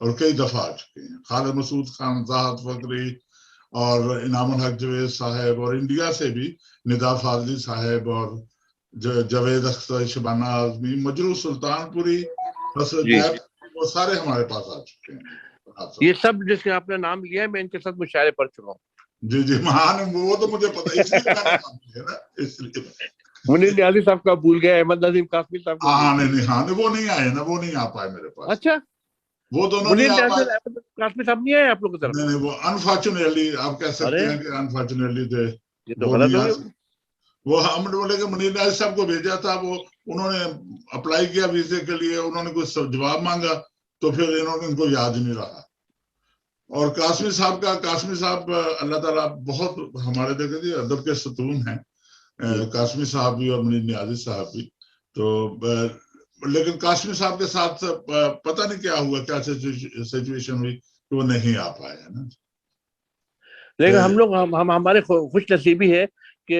और कई दफा आ चुके हैं। खालिद मसूद खान, ज़ाहद फकरी और इनामुल हक जवेद साहब, और इंडिया से भी निदा फाजली साहब और जवेद अख्तर, शबाना आजमी, मजरू सुल्तानपुरी, हसरत जी, जैब, वो सारे हमारे पास आ चुके हैं। ये सब जिसके आपने नाम लिया है, मैं इनके साथ मुशायरे पढ़ चुका हूँ। जी जी, महान, वो तो मुझे पता है, इसलिए मैंने नाम लिया ना, इसलिए। मुनीर न्याजी साहब का भूल गया, अहमद नजीम कासमी साहब को भूल हाँ गया। नहीं नहीं, हाँ नहीं, वो नहीं आए ना, वो नहीं आ पाए मेरे पास, अच्छा, वो दोनों नहीं मुनीर आ न्याजी पाए। और अहमद कासमी साहब नहीं आए आप लोग की तरफ? नहीं नहीं, वो अनफॉर्चुनेटली आप कह अरे, सकते हैं कि अनफॉर्चुनेटली थे, ये तो वो गलत नहीं हो आ गया। सकते। वो हमने बोले कि मुनीर नाज साहब को भेजा था, वो उन्होंने अप्लाई किया वीजे के लिए, उन्होंने कुछ जवाब मांगा, तो फिर इन्होंने, इनको याद ही नहीं रहा। और कासमी साहब अल्लाह ताला बहुत हमारे देखे थे अदब के सतून हैं, जी, कासमी साहब भी और मुनीर न्याजी साहब भी। तो लेकिन कासमी साहब के साथ पता नहीं क्या हुआ, क्या सिचुएशन हुई कि वो नहीं आ पाए, है ना। लेकिन हम लोग हम हमारे खुश नसीबी है कि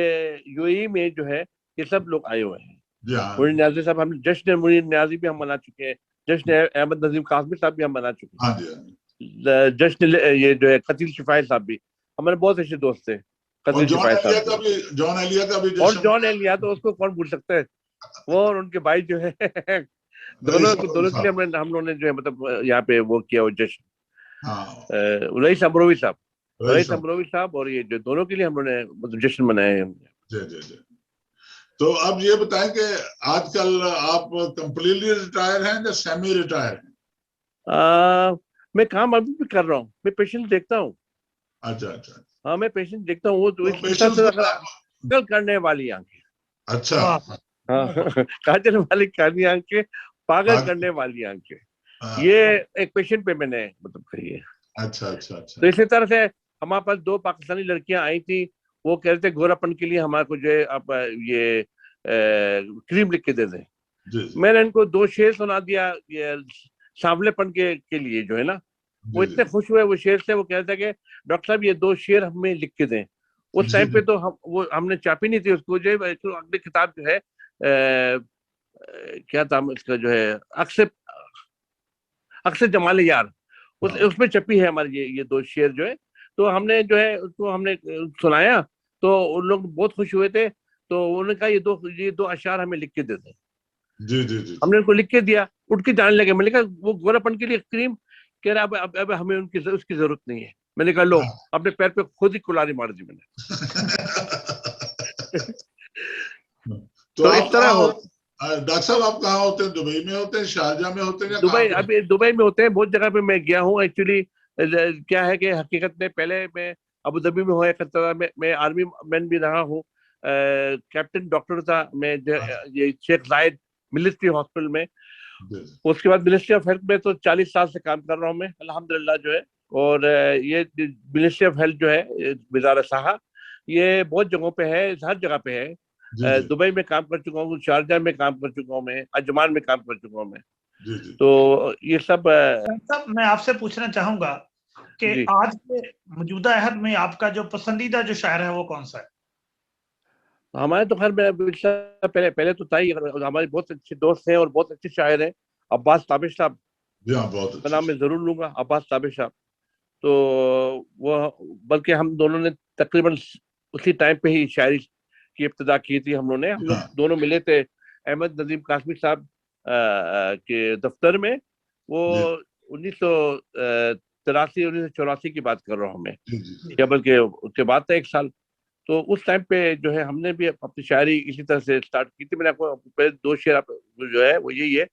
यूएई में जो है ये सब लोग आए हुए हैं। जी हाँ, मुनीर न्याजी साहब, हम जश्न मुनीर न्याजी भी हम मना चुके हैं, जश्न अहमद नजीम कासमी साहब भी हम मना चुके हाँ जी, हाँ जी। हैं, जश्न ये जो है कतील शिफाई साहब भी हमारे बहुत अच्छे दोस्त थे, और कतील शिफाई साहब भी। जॉन एलिया का भी और जश्न, जॉन एलिया तो उसको कौन भूल सकता है, वो और उनके भाई जो है रईस दोनों अमरोही दोनों के लिए साहब। हम लोगों ने जो है मतलब यहाँ पे वो किया, वो जश्न। हाँ, रईस अमरोही साहब, रईस रईस अमरोही, अमरोही साहब, और ये जो दोनों के लिए हम लोगों ने मतलब जश्न मनाए हैं। जी जी जी। तो अब ये बताएं कि आजकल आप कंप्लीटली रिटायर हैं या सेमी रिटायर हैं? मैं काम अभी भी कर रहा हूँ, मैं पेशेंट देखता हूँ। अच्छा अच्छा। हाँ, मैं पेशेंट देखता हूँ, वो तो तो इस हिसाब पेशेंट्स से को अगर आप, पागल करने वाली आंखें। अच्छा, वाह, हाँ काजल वाली काली आंखें, पागल भाग, करने वाली आंखें, ये हाँ, एक पेशेंट पे मैंने मतलब कही है। अच्छा अच्छा अच्छा। तो इसी तरह से हमारे पास दो पाकिस्तानी लड़कियां आई थी, वो कह रहे थे गोरापन के लिए हमारे को जो है आप ये क्रीम लिख के दे दें। जी जी मैंने इनको दो शेर सुना दिया ये सांवलेपन के लिए जो है ना, वो जी जी इतने खुश हुए वो शेर से, वो कह रहे थे कि डॉक्टर साहब ये दो शेर हमें लिख के दें। उस जी टाइम पे जी। तो हमने चापी नहीं थी उसको, जो है तो अगली किताब जो है क्या था इसका जो है, अक्सर अक्सर जमाल यार, हाँ उसमें छपी है हमारी ये दो शेर जो है। तो हमने जो है उसको हमने सुनाया, तो उन लोग बहुत खुश हुए थे, तो उन्होंने कहा ये दो अशार हमें लिख के दे दें। जी जी जी जी। हमने उनको लिख के दिया, उठ के जाने लगे। मैंने कहा वो गोरापन के लिए क्रीम, कह रहा अब हमें उसकी जरूरत नहीं है। मैंने कहा लो, हाँ। अपने पैर पे खुद ही कुल्हाड़ी मार दी मैंने। तो तो आप इस तरह कहाँ हो। डॉक्टर साहब, आप कहाँ होते हैं? दुबई में होते हैं, शारजा में होते हैं, या कहाँ दुबई, पे? अभी दुबई में होते हैं, बहुत जगह पे मैं गया हूँ एक्चुअली। क्या है कि हकीकत में पहले मैं अबू धाबी में हुआ करता था, मैं आर्मी मैन भी रहा हूँ, कैप्टन डॉक्टर था मैं अच्छा, ये शेख जायद मिलिट्री हॉस्पिटल में। जी जी उसके बाद मिनिस्ट्री ऑफ हेल्थ में तो 40 साल से काम कर रहा हूँ मैं, अल्हम्दुलिल्लाह जो है। और ये मिनिस्ट्री ऑफ हेल्थ जो है, वजारत साहा, ये बहुत जगहों पे है, हर जगह पे है। जी जी दुबई में काम कर चुका हूँ, शारजा में काम कर चुका हूँ मैं, अजमान में काम कर चुका हूँ मैं। जी जी। तो ये सब साहब मैं आपसे पूछना चाहूंगा कि जी। आज के मौजूदा अहद में आपका जो पसंदीदा जो शायर है वो कौन सा है? हमारे तो खैर पहले पहले तो था ही, हमारे बहुत अच्छे दोस्त हैं और बहुत अच्छे शायर हैं। अब्बास ताबिश साहब जी हाँ, बहुत का अच्छे नाम से। मैं जरूर लूंगा, अब्बास ताबिश साहब। तो वो, बल्कि हम दोनों ने तकरीबन उसी टाइम पे ही शायरी की इब्तिदा की थी। हम लोग हाँ दोनों मिले थे अहमद नजीम कासमी साहब के दफ्तर में। वो जी 1983 1984 की बात कर रहा हूँ मैं, जी जी जी। या बल्कि उसके बाद था एक साल। तो उस टाइम पे जो है हमने भी अपनी शायरी इसी तरह से स्टार्ट की थी। मैंने आपको पहले 2 शेर जो है वो यही है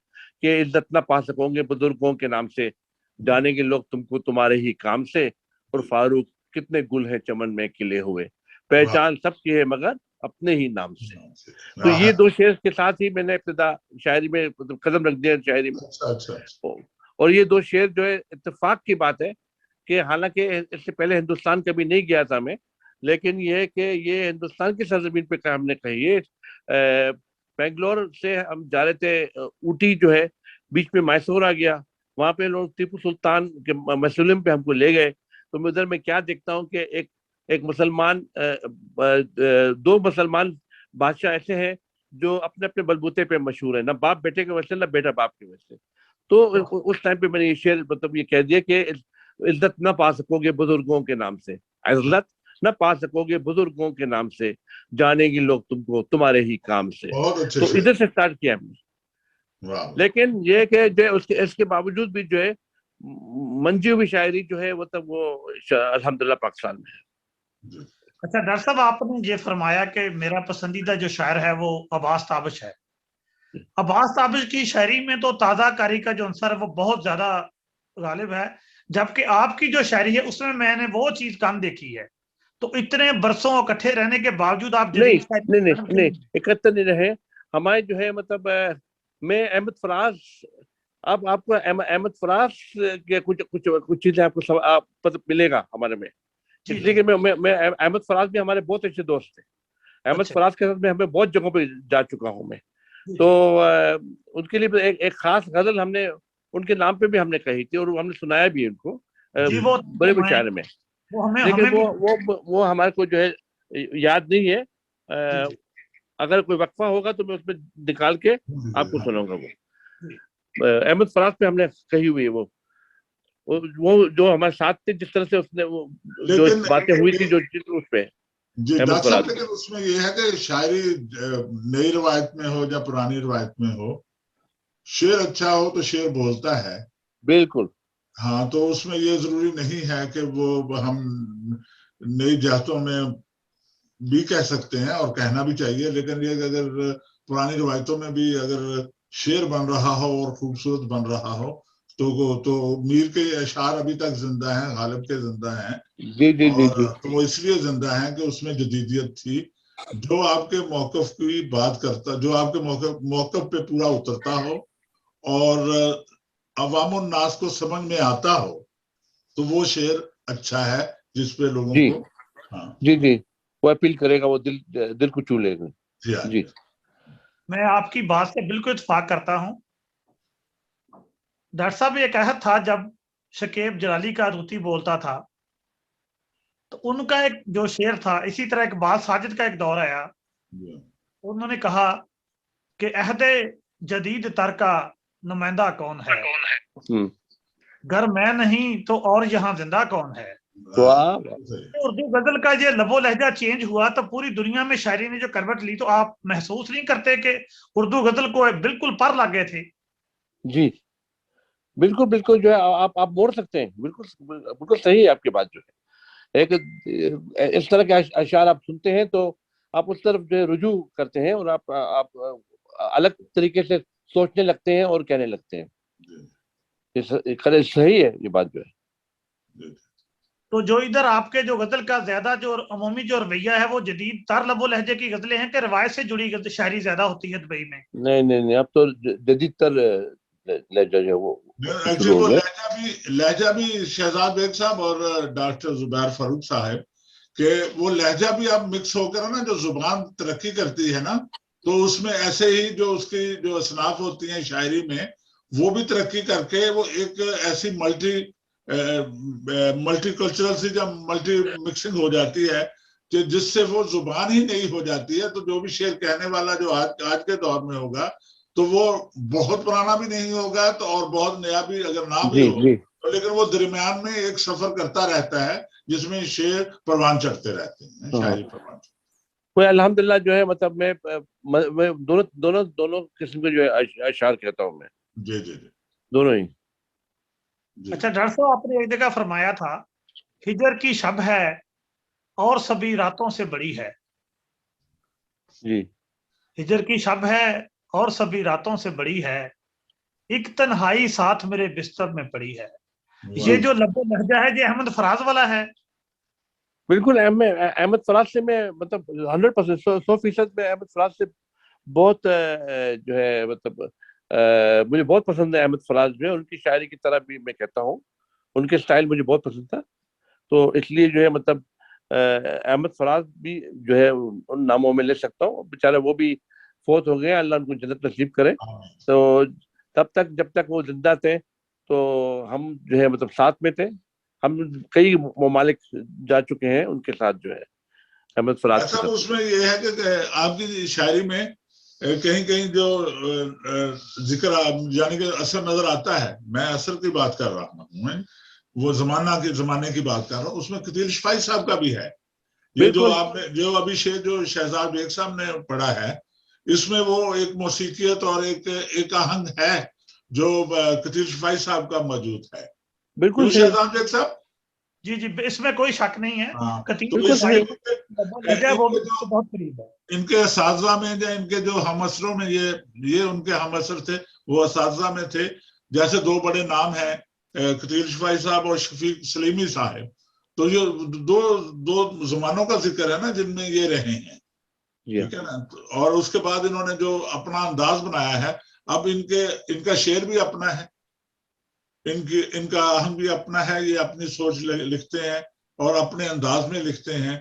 कि इज्जत ना पा सकोगे बुजुर्गों के नाम से, जानेंगे लोग तुमको तुम्हारे ही काम से, और फारूक कितने गुल है चमन में खिले हुए, पहचान सबकी है मगर अपने ही नाम से। तो ये 2 शेर के साथ ही मैंने इब्तिदा शायरी में मतलब कदम रख दिया शायरी में। अच्छा। और ये 2 शेर जो है इत्तेफाक की बात है कि हालांकि इससे पहले हिंदुस्तान कभी नहीं गया था मैं, लेकिन ये कि ये हिंदुस्तान की सरजमीन पे हमने कही है। बेंगलोर से हम जा रहे थे ऊटी जो है, बीच में मैसूर आ गया, वहां पे लोग टीपू सुल्तान के मसलिम पे हमको ले गए। तो मैं उधर में क्या देखता हूँ कि एक मुसलमान 2 मुसलमान बादशाह ऐसे हैं जो अपने अपने बलबूते पे मशहूर है, ना बाप बेटे के वैसे ना बेटा बाप के वैसे। तो उस टाइम पे मैंने ये शेर मतलब ये कह दिया कि इज्जत ना पा सकोगे बुजुर्गों के नाम से, इज्जत न पा सकोगे बुजुर्गों के नाम से, जानेंगे लोग तुमको तुम्हारे ही काम से। तो इधर से स्टार्ट किया हमने। लेकिन ये कि जो उसके इसके बावजूद भी जो है मंजी हुई शायरी जो है वो तब वो अल्हम्दुलिल्लाह पाकिस्तान में है। अच्छा डॉक्टर साहब, आपने ये फरमाया कि मेरा पसंदीदा जो शायर है वो अब्बास ताबिश है। अब्बास ताबिश की शायरी में तो ताजा कारी का जो अंसर है वो बहुत ज्यादा गालिब है, जबकि आपकी जो शायरी है उसमें मैंने वो चीज कम देखी है। तो इतने बरसों इकट्ठे रहने के बावजूद आप नहीं इकट्ठे नहीं रहे हमारे जो है मतलब मैं अहमद फराज, अब आपको अहमद फराज के कुछ चीजें आपको पता मिलेगा हमारे में, इसलिए कि मैं अहमद फराज भी हमारे बहुत अच्छे दोस्त थे। अहमद फराज के साथ में हमें बहुत जगहों पे जा चुका हूँ मैं। तो उनके लिए एक खास गजल हमने उनके नाम पे भी हमने कही थी और हमने सुनाया भी उनको बड़े मुशायरे में, लेकिन वो हमारे को जो है याद नहीं है। अगर कोई वक्फा होगा तो मैं उसमें निकाल के आपको सुनाऊंगा। वो अहमद फराज पे हमने कही हुई है वो जो हमारे साथ थे, जिस तरह से उसने वो जो बातें हुई थी जो उस पे जी डॉक्टर साहब, लेकिन उसमें ये है कि शायरी नई रिवायत में हो या पुरानी रिवायत में हो, शेर अच्छा हो तो शेर बोलता है। बिल्कुल हाँ, तो उसमें ये जरूरी नहीं है कि वो हम नई जहतों में भी कह सकते हैं और कहना भी चाहिए, लेकिन ये अगर पुरानी रिवायतों में भी अगर शेर बन रहा हो और खूबसूरत बन रहा हो तो मीर के अशार अभी तक जिंदा हैं, गालिब के जिंदा हैं। जी। तो वो इसलिए जिंदा हैं कि उसमें जदीदियत थी, जो आपके मौकफ की बात करता, जो आपके मौकफ पे पूरा उतरता हो और अवामुन नास को समझ में आता हो, तो वो शेर अच्छा है जिसपे लोगों को जी वो अपील करेगा, वो दिल को छू लेगा। जी मैं आपकी बात से बिल्कुल इत्तेफाक करता हूं। डॉक्टर साहब, एक अहद था जब शकीब जलाली का रूती बोलता था, तो उनका एक जो शेर था, इसी तरह इकबाल साजिद का एक दौर आया, उन्होंने कहा कि अहदे जदीद तर का नुमाइंदा कौन है, घर मैं नहीं तो और यहाँ जिंदा कौन है। उर्दू गजल का ये लबो लहजा चेंज हुआ तो पूरी दुनिया में शायरी ने जो करवट ली, तो आप महसूस नहीं करते कि उर्दू गजल को बिल्कुल पर लग गए थे? जी बिल्कुल जो है आप मोड़ सकते हैं, बिल्कुल सही है आपकी बात। जो है एक इस तरह के अशार आप सुनते हैं तो आप उस तरफ जो है रुजू करते हैं और आप अलग तरीके से सोचने लगते हैं और कहने लगते हैं। सही है ये बात जो है। तो जो इधर आपके जो गजल का ज्यादा जो अमूमी जो रवैया है वो जदीद तर लबो लहजे की गजलें हैं कि रिवायत से जुड़ी शायरी ज्यादा होती है दुबई में? नहीं अब तो जदीद तर लहजा जो है वो लहजा भी शहजाद बेग साहब और डॉक्टर जुबैर फारूक साहब के वो लहजा भी अब मिक्स होकर ना, जो जुबान तरक्की करती है ना, तो उसमें ऐसे ही जो उसकी जो असनाफ होती हैं शायरी में, वो भी तरक्की करके वो एक ऐसी मल्टीकल्चरल सी जब मल्टी मिक्सिंग हो जाती है कि जिससे वो जुबान ही नहीं हो जाती है। तो जो भी शेर कहने वाला जो आज के दौर में होगा, तो वो बहुत पुराना भी नहीं होगा तो और बहुत नया भी अगर ना भी हो, तो लेकिन वो दरमियान में एक सफर करता रहता है जिसमें शेर परवान चढ़ते रहते हैं, शायरी परवान। कोई अल्हम्दुलिल्लाह जो है मतलब मैं दोनों किस्म के जो है अशार कहता हूँ मैं। जी दोनों ही। अच्छा डॉक्टर साहब, आपने एक जगह फरमाया था हिजर की शब है और सभी रातों से बड़ी है। जी हिजर की शब है और सभी रातों से बड़ी है, एक तन्हाई साथ मेरे बिस्तर में पड़ी है। ये जो लफ्ज़ लहजा है ये अहमद फराज वाला है। बिल्कुल। अहमद फराज से मैं मतलब 100%, 100% में अहमद फराज से बहुत जो है मतलब मुझे बहुत पसंद है अहमद फराज जो है। उनकी शायरी की तरह भी मैं कहता हूँ, उनके स्टाइल मुझे बहुत पसंद था। तो इसलिए जो है मतलब अहमद फराज भी जो है उन नामों में ले सकता हूँ। बेचारे वो भी फोत हो गए, अल्लाह उनको जन्नत नसीब करे। तो तब तक जब तक वो जिंदा थे तो हम जो है मतलब साथ में थे। हम कई ममालिक जा चुके हैं उनके साथ जो है अहमद फराज के अच्छा, साथ। उसमें ये है कि आपकी शायरी में कहीं कहीं जो जिक्र यानी कि असर नजर आता है, मैं असर की बात कर रहा हूँ, मैं वो जमाने की बात कर रहा हूँ, उसमें कतील शफाई साहब का भी है। ये जो आपने जो अभी शेर जो शहजाद बेग साहब ने पढ़ा है, इसमें वो एक मौसीकियत और एक आहंग है जो कतील शफाई साहब का मौजूद है। बिल्कुल सही। शहजाद बेग साहब, जी जी, इसमें कोई शक नहीं है। हाँ, कतील तो शफाई इसलिए वो इनके जो बहुत करीब है। इनके असातिज़ा में या इनके जो हम असरों में ये उनके हम असर थे, वो असातिज़ा में थे। जैसे दो बड़े नाम हैं, कतील शफाई साहब और शफीक सलीमी साहब। तो ये दो दो जमानों का जिक्र है ना जिनमें ये रहे हैं, ठीक है ना। और उसके बाद इन्होंने जो अपना अंदाज बनाया है, अब इनका शेर भी अपना है, इनका आहंग भी अपना है। ये अपनी सोच लिखते हैं और अपने अंदाज में लिखते हैं।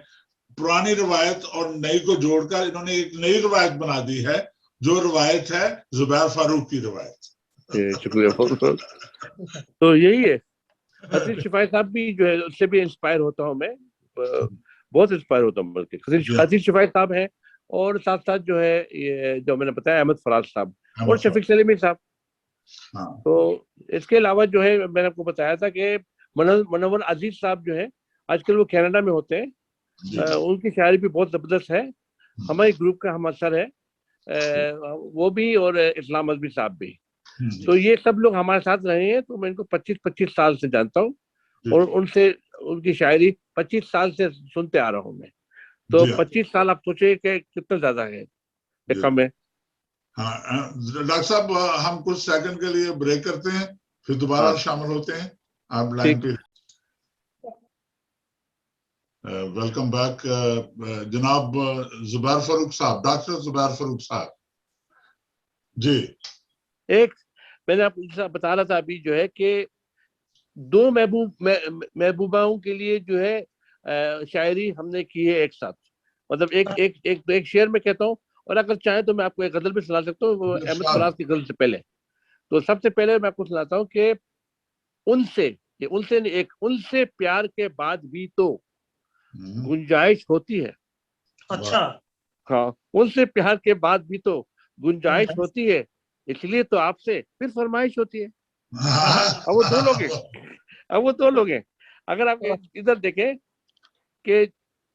पुरानी रवायत और नई को जोड़कर इन्होंने एक नई रवायत बना दी है, जो रवायत है जुबैर फारूक की रवायत। शुक्रिया बहुत बहुत। तो यही है, कतील शफाई साहब भी जो है उससे भी इंस्पायर होता हूँ मैं, बहुत इंस्पायर होता हूँ बल्कि। कतील शफाई साहब है और साथ साथ जो है ये जो मैंने बताया अहमद फराज साहब और शफीक सलीमी साहब। तो इसके अलावा जो है मैंने आपको बताया था कि मनव्वर अजीज साहब जो है आजकल वो कनाडा में होते हैं। उनकी शायरी भी बहुत जबरदस्त है। हमारे ग्रुप का हम असर है वो भी, और इस्लाम अजमी साहब भी। तो ये सब लोग हमारे साथ रहे हैं, तो मैं इनको 25-25 साल से जानता हूँ और उनसे उनकी शायरी 25 साल से सुनते आ रहा हूँ मैं। तो 25 साल आप सोचे कि कितना ज्यादा है या कम है। हाँ डॉक्टर साहब, हम कुछ सेकंड के लिए ब्रेक करते हैं, फिर दोबारा शामिल होते हैं। आप लाइन पे। वेलकम बैक जनाब जुबैर फारूक साहब, डॉक्टर जुबैर फारूक साहब जी। एक मैंने आपको बता रहा था अभी जो है कि दो महबूबाओं के लिए जो है शायरी हमने की है एक साथ। मतलब एक शेर में कहता हूँ, और अगर चाहे तो मैं आपको एक गजल भी सुना सकता हूँ अहमद फराज की गजल से पहले। तो सबसे पहले मैं आपको सुनाता हूँ कि उनसे नहीं, एक उनसे प्यार के बाद भी तो गुंजाइश होती है। अच्छा। हाँ, उनसे प्यार के बाद भी तो गुंजाइश होती है, इसलिए तो आपसे फिर फरमाइश होती है। अब वो दो लोग हैं, अगर आप इधर देखें कि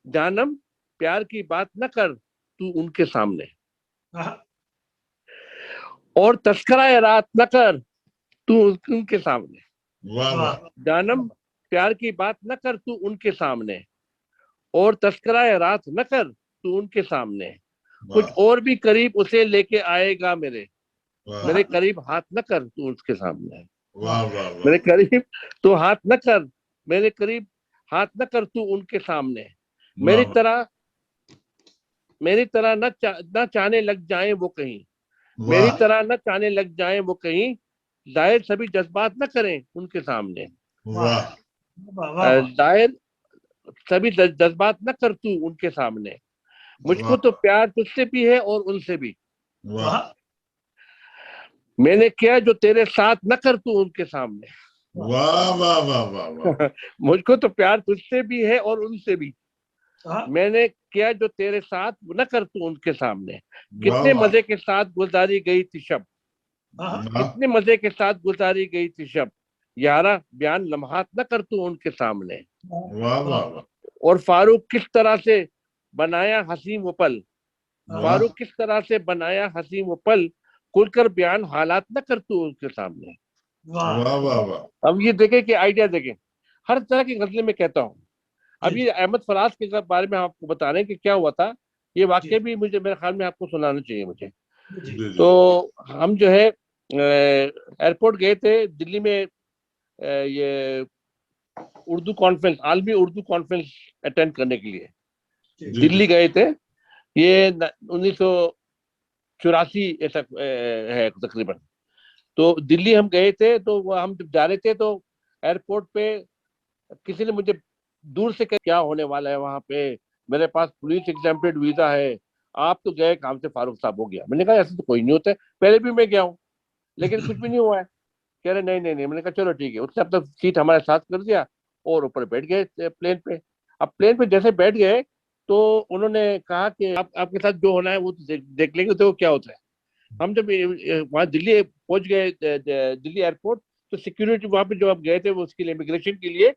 जानम प्यार की बात न कर तू उनके सामने, और तस्करा रात न कर तू उनके सामने। जानम प्यार की बात न कर तू उनके सामने, और तस्करा रात न कर तू उनके सामने। कुछ और भी करीब उसे लेके आएगा मेरे करीब हाथ न कर तू उसके सामने। मेरे करीब तो हाथ न कर, मेरे करीब हाथ न कर तू उनके सामने। मेरी तरह न चाहने लग जाए वो कहीं, मेरी तरह न चाहने लग जाए वो कहीं, जाहिर सभी जज्बात न करें उनके सामने। जाहिर सभी जज्बात न कर तू उनके सामने। मुझको तो प्यार तुझसे भी है और उनसे भी, मैंने किया जो तेरे साथ न कर तू उनके सामने। वाह वाह वाह वाह वाह। मुझको तो प्यार तुझसे भी है और उनसे भी, मैंने किया जो तेरे साथ न कर तू उनके सामने। कितने मजे के साथ गुजारी गई थी शब, कितने मजे के साथ गुजारी गई थी शब, यारा बयान लम्हात न कर तू उनके सामने। वाह वाह वाह। और फारूक किस तरह से बनाया हसी वो पल, फारूक किस तरह से बनाया हसी वो पल, खुलकर बयान हालात न कर तू उनके सामने। वाह वाह वाह। अब ये देखें कि आइडिया देखें, हर तरह की गजलें में कहता हूँ, अब ये अहमद फराज के बारे में हम आपको बता रहे हैं कि क्या हुआ था। ये वाक्य भी मुझे, मेरे ख्याल में आपको सुनाना चाहिए मुझे। तो हम जो है एयरपोर्ट गए थे दिल्ली में, ये उर्दू कॉन्फ्रेंस, आलमी उर्दू कॉन्फ्रेंस अटेंड करने के लिए दिल्ली गए थे। ये 1984 ऐसा है तकरीबन। तो दिल्ली हम गए थे, तो हम जब जा रहे थे तो एयरपोर्ट पे किसी ने मुझे दूर से कहा क्या होने वाला है वहां पे, मेरे पास पुलिस एग्जेम्प्टेड वीजा है, आप तो गए काम से फारूक साहब हो गया। मैंने कहा ऐसा तो कोई नहीं होता है, पहले भी मैं गया हूँ लेकिन कुछ भी नहीं हुआ है। कह रहे नहीं नहीं नहीं। मैंने कहा चलो ठीक है। उसने अपना सीट हमारे साथ कर दिया और ऊपर बैठ गए प्लेन पे। अब प्लेन पे जैसे बैठ गए तो उन्होंने कहा कि आपके साथ जो होना है वो देख लेंगे तो क्या होता है। हम जब वहाँ दिल्ली पहुंच गए, दिल्ली एयरपोर्ट, तो सिक्योरिटी वहां पे जो आप गए थे वो उसके लिए, इमिग्रेशन के लिए,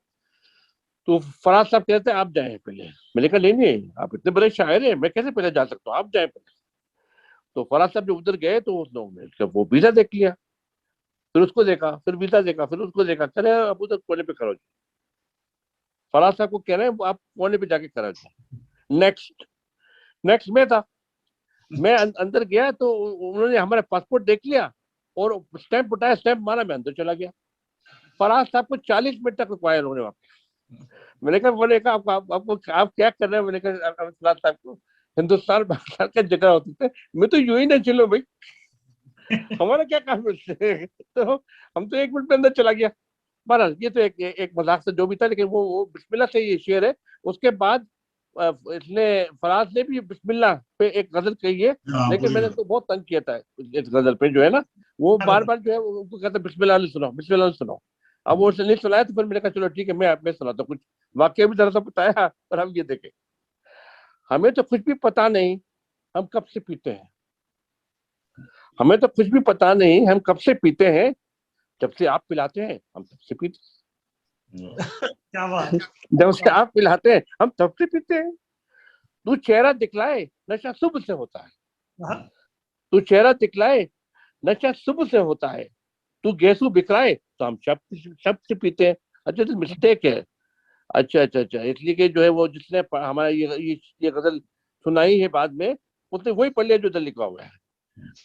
तो फराज साहब कहते हैं आप जाए पहले। मैंने कहा नहीं नहीं, आप इतने बड़े शायर हैं, मैं कैसे पहले जा सकता हूँ, आप जाए पहले। तो फराज साहब जब उधर गए तो उस लोगों ने वो वीजा देख लिया, फिर उसको देखा, फिर वीजा देखा, फिर उसको देखा। चले अब उधर कोने पे खड़ा हो जाए। फराज साहब को कह रहे हैं आप कोने पे जाके खड़ा हो जाए। नेक्स्ट में था, मैं अंदर गया तो उन्होंने हमारा पासपोर्ट देख लिया और स्टैंप उठाया, स्टैंप मारा, मैं अंदर चला गया। फराज साहब को 40 मिनट तक रुकवाया उन्होंने वहां। मैंने कहा आपको आप क्या कर रहे हैं। मैंने कहा फराज साहब को हिंदुस्तान पाकिस्तान का जगह होती है, मैं तो यूं ही ना चलो भाई, हमारा क्या काम है। तो हम तो 1 मिनट में अंदर चला गया। बहरहाल ये तो एक मजाक से जो भी था, लेकिन वो बिस्मिल्लाह से ये शेर है। उसके बाद इसने, फराज ने भी बिस्मिल्लाह पे एक गजल कही है, लेकिन मैंने तो बहुत तंग किया था इस गजल पे जो है ना, वो बार बार जो है उनको कहता बिस्मिल्लाह सुनाओ, बिस्मिल्लाह सुनाओ। अब वो नहीं सुनाया तो फिर मैंने कहा चलो ठीक है, मैं सुनाता हूँ कुछ वाक्य भी जरा सा बताया। और हम ये देखें, हमें तो कुछ भी पता नहीं हम कब से पीते हैं, हमें तो कुछ भी पता नहीं हम कब से पीते हैं, जब से आप पिलाते हैं हम तब से पीते हैं। क्या बात। जब से आप पिलाते हैं हम तब से पीते हैं। तू चेहरा दिखलाए नशा सुबह से होता है, तू चेहरा दिखलाए नशा सुबह से होता है, तू गेसू बिखराए तो हम शब्द से पीते हैं। अच्छा तो मिस्टेक है। अच्छा अच्छा अच्छा, इसलिए कि जो है वो जिसने हमारा ये गजल सुनाई है बाद में, उसने वही पढ़ लिया जो इधर लिखा हुआ है।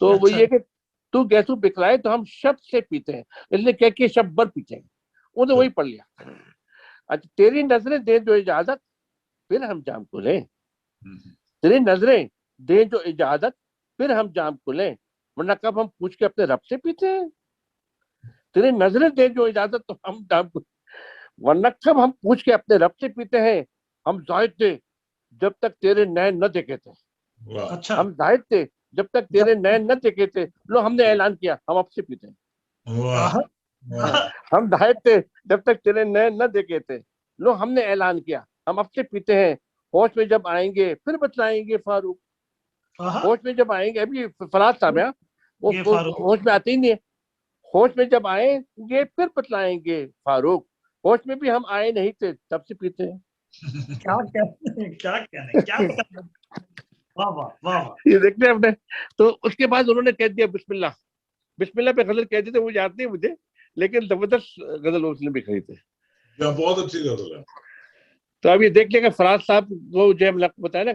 तो वो ये कि तू गैसू बिखराए तो हम शब्द से पीते हैं, इसलिए क्या कि शब्द भर पीते हैं, उन्होंने वही पढ़ लिया। अच्छा, तेरी नजरें दे जो इजाजत फिर हम जाम को लें, तेरी नजरें दे जो इजाजत फिर हम जाम को लें, वरना कब हम पूछ के अपने रब से पीते हैं। तेरी नजरें दे जो इजाजत तो हम जाम को, वरना कब हम पूछ के अपने रब से पीते हैं। हम जाहिद थे जब तक तेरे नैन न देखे थे, अच्छा, हम जाहिद थे जब तक तेरे नैन न देखे थे, लो हमने ऐलान किया हम अब से पीते हैं। हम जाहिद थे जब तक तेरे नैन न देखे थे, लो हमने ऐलान किया हम अब से पीते हैं। होश में जब आएंगे फिर बतलाएंगे फारूक, होश में जब आएंगे, अभी फराज साहब है वो होश में आते ही नहीं है। होश में जब आएंगे फिर बतलाएंगे फारूक, होश में भी हम आए नहीं थे तब से पीते हैं। क्या कहने क्या वाह वाह वाह, ये देखते हैं अपने। तो उसके बाद उन्होंने कह दिया बिस्मिल्लाह, बिस्मिल्लाह पे गजल कह दी थे, वो याद नहीं मुझे, लेकिन जबरदस्त गजल उसने भी कही थी, बहुत अच्छी गजल है। तो अब ये देख लिया फराज साहब को जो हमने आपको बताया ना,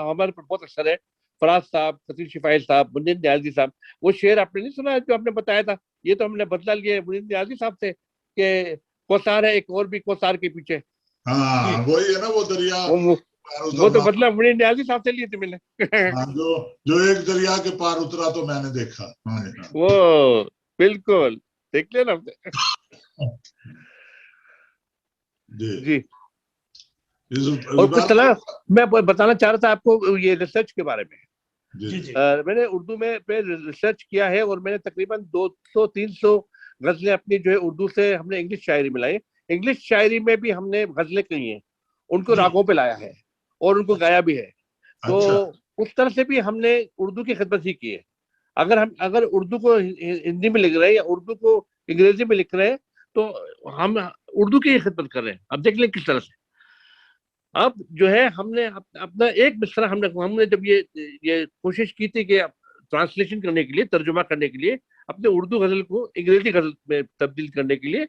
हमारे पर बहुत असर है। फराज साहब, खतीब शिफाई साहब, मुनीर न्याजी साहब, वो शेर आपने नहीं सुना जो आपने बताया था, ये तो हमने बदला लिया मुनीर न्याजी साहब से कि कोसार है एक और भी कोसार के पीछे। हाँ वही है ना, वो दरिया, वो तो बदला मुनीर न्याजी साहब से लिए थे मैंने। हाँ, जो एक दरिया के पार उतरा तो मैंने देखा। वो बिल्कुल देख लिया ना आपने। जी। और कुछ तरह मैं बताना चाह रहा था आपको ये रिसर्च के बारे में। जी। मैंने उर्दू में पे रिसर्च किया है और मैंने तकरीबन 200-300 गजलें अपनी जो है उर्दू से हमने इंग्लिश शायरी में लाई। इंग्लिश शायरी में भी हमने गजलें कही हैं, उनको रागों पे लाया है और उनको गाया भी है। तो उस तरह से भी हमने उर्दू की खिदमत ही की है। अगर उर्दू को हिंदी में लिख रहे हैं या उर्दू को अंग्रेजी में लिख रहे हैं तो हम उर्दू की खिदमत कर रहे हैं। अब देख लें किस तरह से। अब जो है हमने अपना एक मिसरा हमने जब ये कोशिश की थी कि ट्रांसलेशन करने के लिए, तर्जुमा करने के लिए, अपने उर्दू गजल को अंग्रेजी गजल में तब्दील करने के लिए,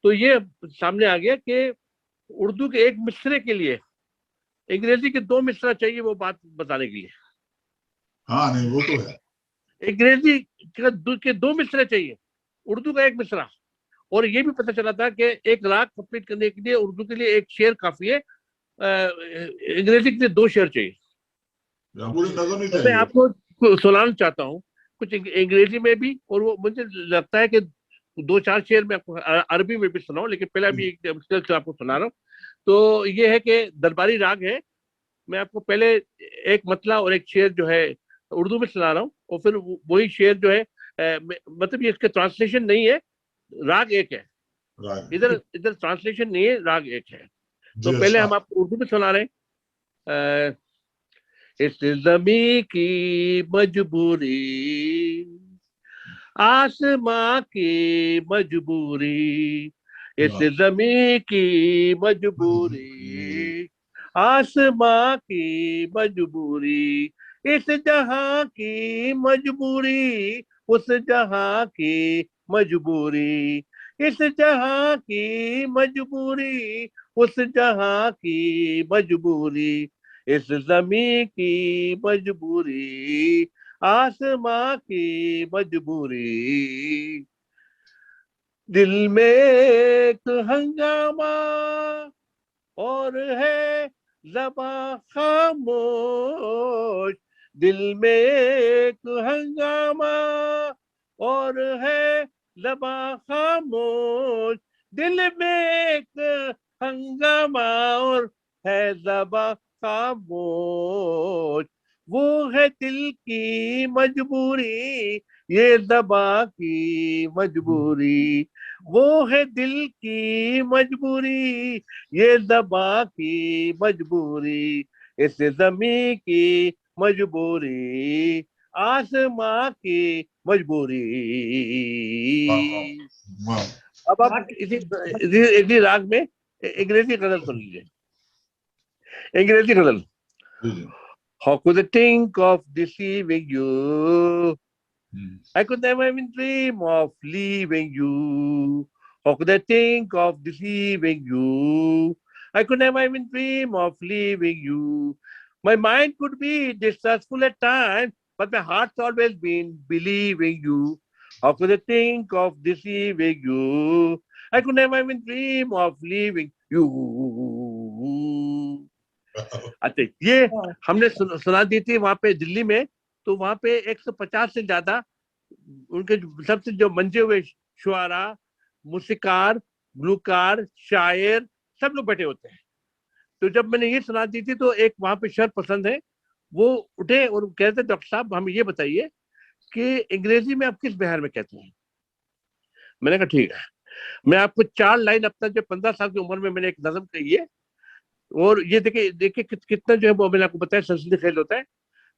तो ये सामने आ गया कि उर्दू के एक मिसरे के लिए अंग्रेजी के 2 मिसरा चाहिए वो बात बताने के लिए। हाँ नहीं वो तो है। अंग्रेजी के 2 मिसरे चाहिए, उर्दू का 1 मिसरा। और ये भी पता चला था कि एक राग कंप्लीट करने के लिए उर्दू के लिए 1 शेर काफी है, अंग्रेजी के लिए 2 शेर चाहिए। पूरी नजर नहीं तो मैं चाहिए। आपको सुनाना चाहता हूँ कुछ अंग्रेजी में भी, और वो मुझे लगता है कि 2-4 शेर में आपको अरबी में भी सुनाऊं, लेकिन पहले भी एक आपको सुना रहा हूँ। तो ये है कि दरबारी राग है। मैं आपको पहले एक मतला और 1 शेर जो है उर्दू में सुना रहा हूँ, और फिर वही शेर जो है मतलब ये इसका ट्रांसलेशन नहीं है, राग एक है, इधर इधर ट्रांसलेशन नहीं है, राग एक है। तो पहले हम आपको उर्दू में सुना रहे हैं। इस ज़मीं की मजबूरी, आसमां की मजबूरी, इस ज़मीं की मजबूरी, आसमां की मजबूरी, इस जहां की मजबूरी, उस जहां की मजबूरी, इस जहां की मजबूरी, उस जहां की मजबूरी, इस जमीन की मजबूरी, आसमां की मजबूरी। दिल में एक हंगामा और है ज़बां खामोश, दिल में एक हंगामा और है ज़बां खामोश, दिल में एक हंगामा और है ज़बां खामोश। वो है दिल की मजबूरी, ये ज़बां की मजबूरी, वो है दिल की मजबूरी, ये ज़बां की मजबूरी, इस ज़मीं की मजबूरी, आसमां की मजबूरी। अब आप इसी राग में अंग्रेजी गजल सुन लीजिए। अंग्रेजी गजल। How could I think of deceiving you? I could never even dream of leaving you. How could I think of deceiving you? I could never even dream of leaving you. My mind could be distrustful at times, but my heart's always been believing you. How could I think of deceiving you? I could never even dream of leaving you. अच्छा, ये हमने सुना दी थी वहां पे दिल्ली में। तो वहां पे 150 से ज्यादा उनके सबसे जो मंजे हुए शुआरा, मूसीकार, गुलकार, शायर, सब लोग बैठे होते हैं। तो जब मैंने ये सुना दी थी तो एक वहां पे शर पसंद है, वो उठे और कहते डॉक्टर साहब हमें ये बताइए कि अंग्रेजी में आप किस बहर में कहते हैं। मैंने कहा ठीक है, मैं आपको 4 लाइन अपना जो 15 साल की उम्र में मैंने एक नज़म कही है, और ये देखिए देखिए कितना जो है वो मैंने आपको बताया संसदीय खेल होता है।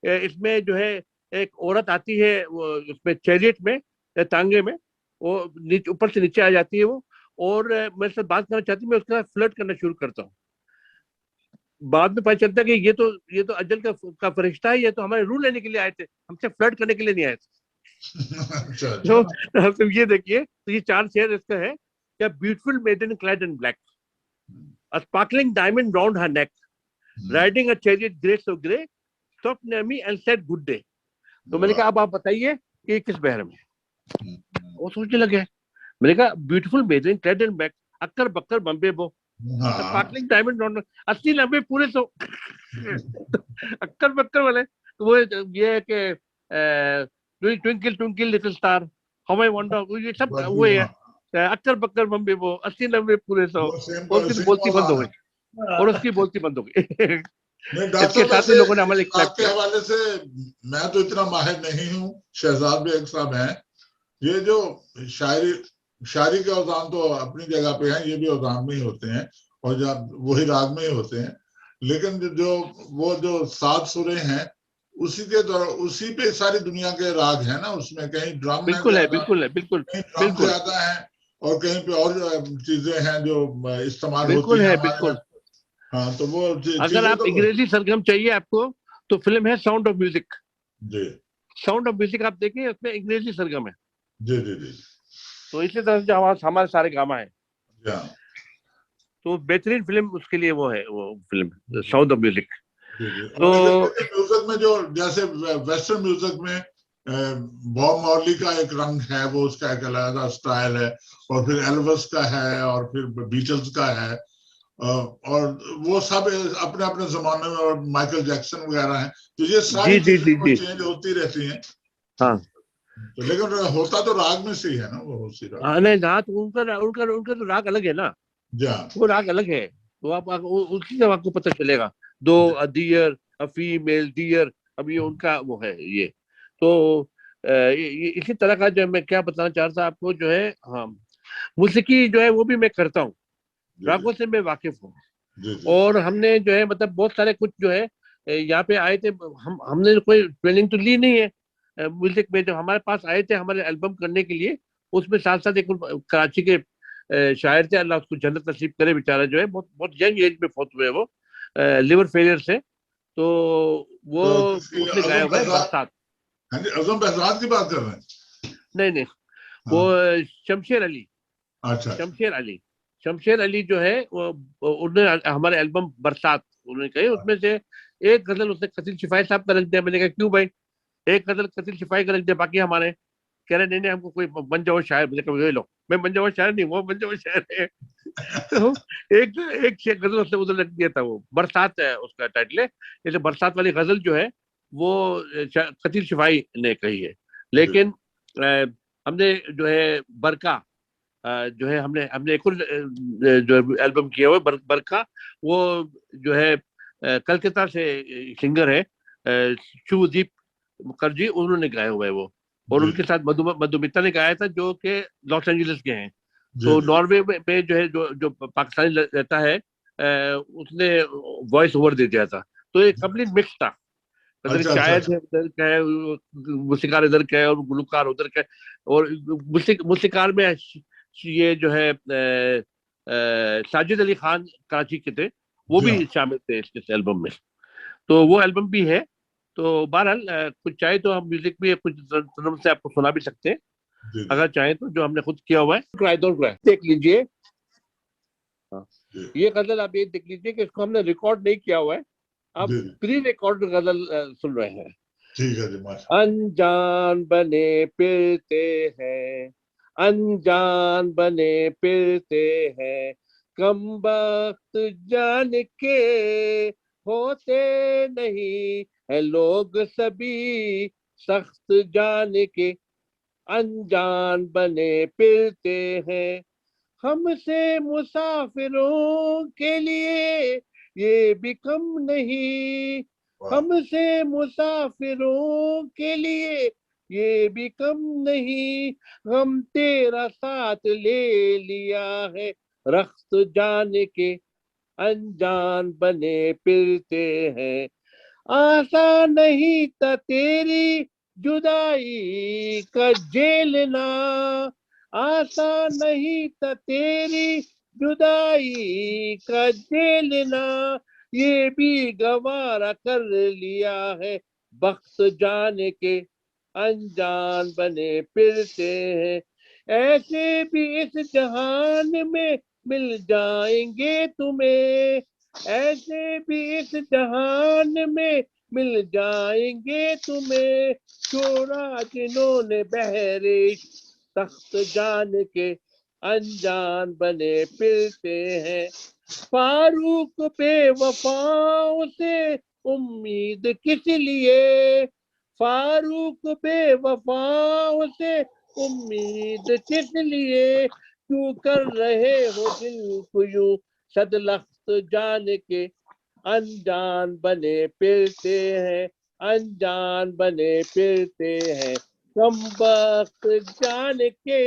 इसमें जो है एक औरत आती है, वो उसमें चैरियट में, तांगे में, वो ऊपर से नीचे आ जाती है वो, और मेरे साथ बात करना चाहती है। मैं उसके साथ फ्लर्ट करना शुरू करता हूँ। बाद में पता चलता है कि ये तो अजल का फरिश्ता है, ये तो हमारे रूह लेने के लिए आए थे, हमसे फ्लर्ट करने के लिए नहीं आए थे। तो ये देखिए, तो ये 4 शेर इसका है क्या। Beautiful maiden clad in black, a sparkling diamond round her neck, riding a chariot grey so grey, stopped near me and said good day. तो मैंने कहा अब आप बताइए कि किस बहर में। वो सोचने लगे। मैंने कहा beautiful maiden clad in black, occur Bakkar Bombay बो, स्पार्कलिंग डायमंड राउंड, 80-90 पूरे 100 अक्कर बक्कर वाले। तो वो ये है कि twinkle twinkle little star, how I wonder, ये सब वो है। अक्कर बक्कर बम्बे वो 80-90 पूरे 100, और उसकी बोलती बंद हो गई, और उसकी बोलती बंद हो गई। इसके साथ में लोगों ने हमारे आपके हवाले से मैं तो इतना माहिर नहीं हूँ, शहजाद भी एक साहब हैं। ये जो शायरी के औजान तो अपनी जगह पे हैं, ये भी औजान में ही होते हैं और जब वही राग में ही होते हैं। लेकिन जो 7 सुरें हैं उसी के उसी पे सारी दुनिया के राग है ना, उसमें कहीं ड्रम बिल्कुल है, बिल्कुल है, बिल्कुल ड्रम ज्यादा है और कहीं पे और चीजें हैं जो इस्तेमाल होती हैं बिल्कुल। हाँ, तो वो अगर आप अंग्रेजी सरगम चाहिए आपको तो फिल्म है साउंड ऑफ म्यूजिक। जी, साउंड ऑफ म्यूजिक आप देखिए, उसमें अंग्रेजी सरगम है। जी जी जी। तो इसी तरह से हमारे सारे गामा है। तो बेहतरीन फिल्म उसके लिए वो है, वो फिल्म साउंड ऑफ म्यूजिक। तो म्यूजिक में जो जैसे वेस्टर्न म्यूजिक में बॉब मॉर्ली का एक रंग है, वो उसका एक अलग स्टाइल है, और फिर एल्विस का है, और फिर बीटल्स का है, और वो सब अपने अपने जमाने में, और माइकल जैक्सन वगैरह हैं, तो ये सारी चीजें चेंज होती रहती हैं। हाँ, तो लेकिन होता तो राग में से ही है ना, वो उसी राग। हाँ नहीं, राग उनका उनका उनका तो राग अलग है ना, वो राग अलग है, तो आप उसी से आपको पता चलेगा। दो डियर, अ फीमेल डियर, अब ये उनका वो है ये। तो इसी तरह का जो मैं क्या बताना चाह रहा था आपको जो है, हाँ, मौसीकी जो है वो भी मैं करता हूँ, रागों से मैं वाकिफ हूँ। और हमने जो है मतलब बहुत सारे कुछ जो है यहाँ पे आए थे, हमने कोई ट्रेनिंग तो ली नहीं है म्यूजिक में, जो हमारे पास आए थे हमारे एल्बम करने के लिए, उसमें साथ साथ एक कराची के शायर थे, अल्लाह उसको जन्नत नसीब करे, बेचारा जो है बहुत बहुत यंग एज में फौत हुए वो लिवर फेलियर से। तो वो तो उसने गाया हुआ है बरसात। हाँ जी, आजम बहजाद की बात कर रहे हैं? नहीं नहीं, वो शमशेर अली। अच्छा, शमशेर अली, शमशेर अली जो है वो उन्होंने हमारे एल्बम बरसात उन्होंने कही, उसमें से एक गजल उसने कतील शिफाई साहब का रख दिया। मैंने कहा क्यों भाई, एक गजल कतील शिफाई का रख दिया, बाकी हमारे। कह रहे नहीं नहीं, हमको कोई बन जाओ शायर। मैंने कहा ये लो, मैं बन जाओ शायर नहीं, वो बन जाओ शायर है। तो एक एक गजल उसने उधर रख दिया था, वो बरसात है उसका टाइटल है। जैसे बरसात वाली गजल जो है वो कतील शिफाई ने कही है, लेकिन हमने जो है बरका जो है, हमने हमने एक और जो एल्बम किया हुआ है बरका, वो जो है कलकत्ता से सिंगर है शुभदीप मुखर्जी, उन्होंने गाया हुआ है वो। और उनके साथ मधुमिता ने गाया था, जो कि लॉस एंजलिस के हैं। तो नॉर्वे में जो है जो पाकिस्तानी रहता है उसने वॉइस ओवर दे दिया था, तो ये कंप्लीट मिक्स था। मतलब शायद इधर का है, मूसीकार इधर का है, और गुलकार उधर का है। और मूसीकार में ये जो है साजिद अली खान कराची के थे, वो भी शामिल थे इस एल्बम में। तो वो एल्बम भी है। तो बहरहाल कुछ चाहे तो हम म्यूजिक भी कुछ सनम से आपको सुना भी सकते हैं, अगर चाहे तो, जो हमने खुद किया हुआ है। ट्राई डोंट क्राई देख लीजिए। हाँ, ये गजल आप ये देख लीजिए कि इसको हमने रिकॉर्ड नहीं किया हुआ है, आप प्री रिकॉर्ड गजल सुन रहे हैं। ठीक है जी, अनजान बने फिरते हैं, अनजान बने फिरते हैं, कम वक्त जान के होते नहीं है लोग सभी सख्त जान के, अनजान बने फिरते हैं। हमसे मुसाफिरों के लिए ये भी कम नहीं, हमसे मुसाफिरों के लिए ये भी कम नहीं, हम तेरा साथ ले लिया है रख्त जाने के, अनजान बने फिरते हैं। आसान नहीं था तेरी जुदाई का झेलना, आसान नहीं था तेरी जुदाई का झेलना, ये भी गवारा कर लिया है वक्त जाने के, अनजान बने फिरते हैं। ऐसे भी इस जहान में मिल जाएंगे तुम्हें, ऐसे भी इस जहान में मिल जाएंगे तुम्हें, छोड़ा जिन्होंने बहरे तख्त जान के, अनजान बने फिरते हैं। फारूक बेवफाओं से उम्मीद किस लिए, फारूक बेवफाओं से उम्मीद किस लिए, क्यों कर रहे हो दिल को यूं सदलख्त जान के, अनजान बने फिरते हैं, अनजान बने फिरते हैं, कम वक्त जान के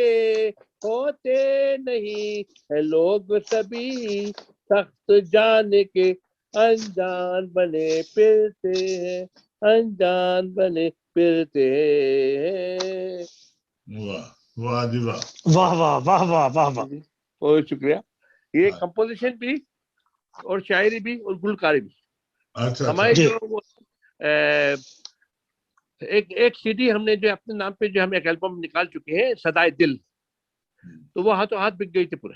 होते नहीं है लोग सभी सख्त जान के, अनजान बने फिरते हैं, अनजान बने फिरते हैं। वाह जी वाह, वाह वाह वाह वाह वाह वाह। बहुत शुक्रिया। ये कंपोजिशन भी और शायरी भी और गुलकारी भी। अच्छा, हमारे जो एक सीडी हमने जो अपने नाम पे जो हम एक एल्बम निकाल चुके हैं, सदाए दिल, तो वो हाथों हाथ बिक गई थी पूरे।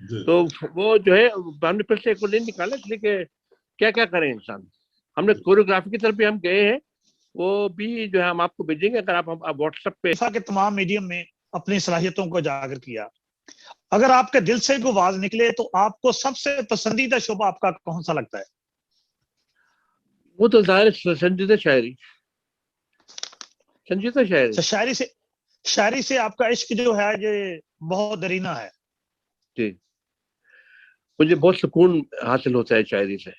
तो वो जो है हमने फिर से एक नहीं निकाला, इसलिए कि क्या क्या करें इंसान। हमने कोरियोग्राफी की तरफ भी हम गए हैं, वो भी जो है हम आपको भेजेंगे, अगर आप व्हाट्सएप पे के तमाम मीडियम में अपनी सलाहियतों को उजागर किया। अगर आपके दिल से कोई आवाज निकले तो आपको सबसे पसंदीदा शोबा आपका कौन सा लगता है? वो तो जाहिर संजीदा शायरी, संजीदा शायरी। शायरी से आपका इश्क जो है ये बहुत दरीना है जी, मुझे बहुत सुकून हासिल होता है शायरी से।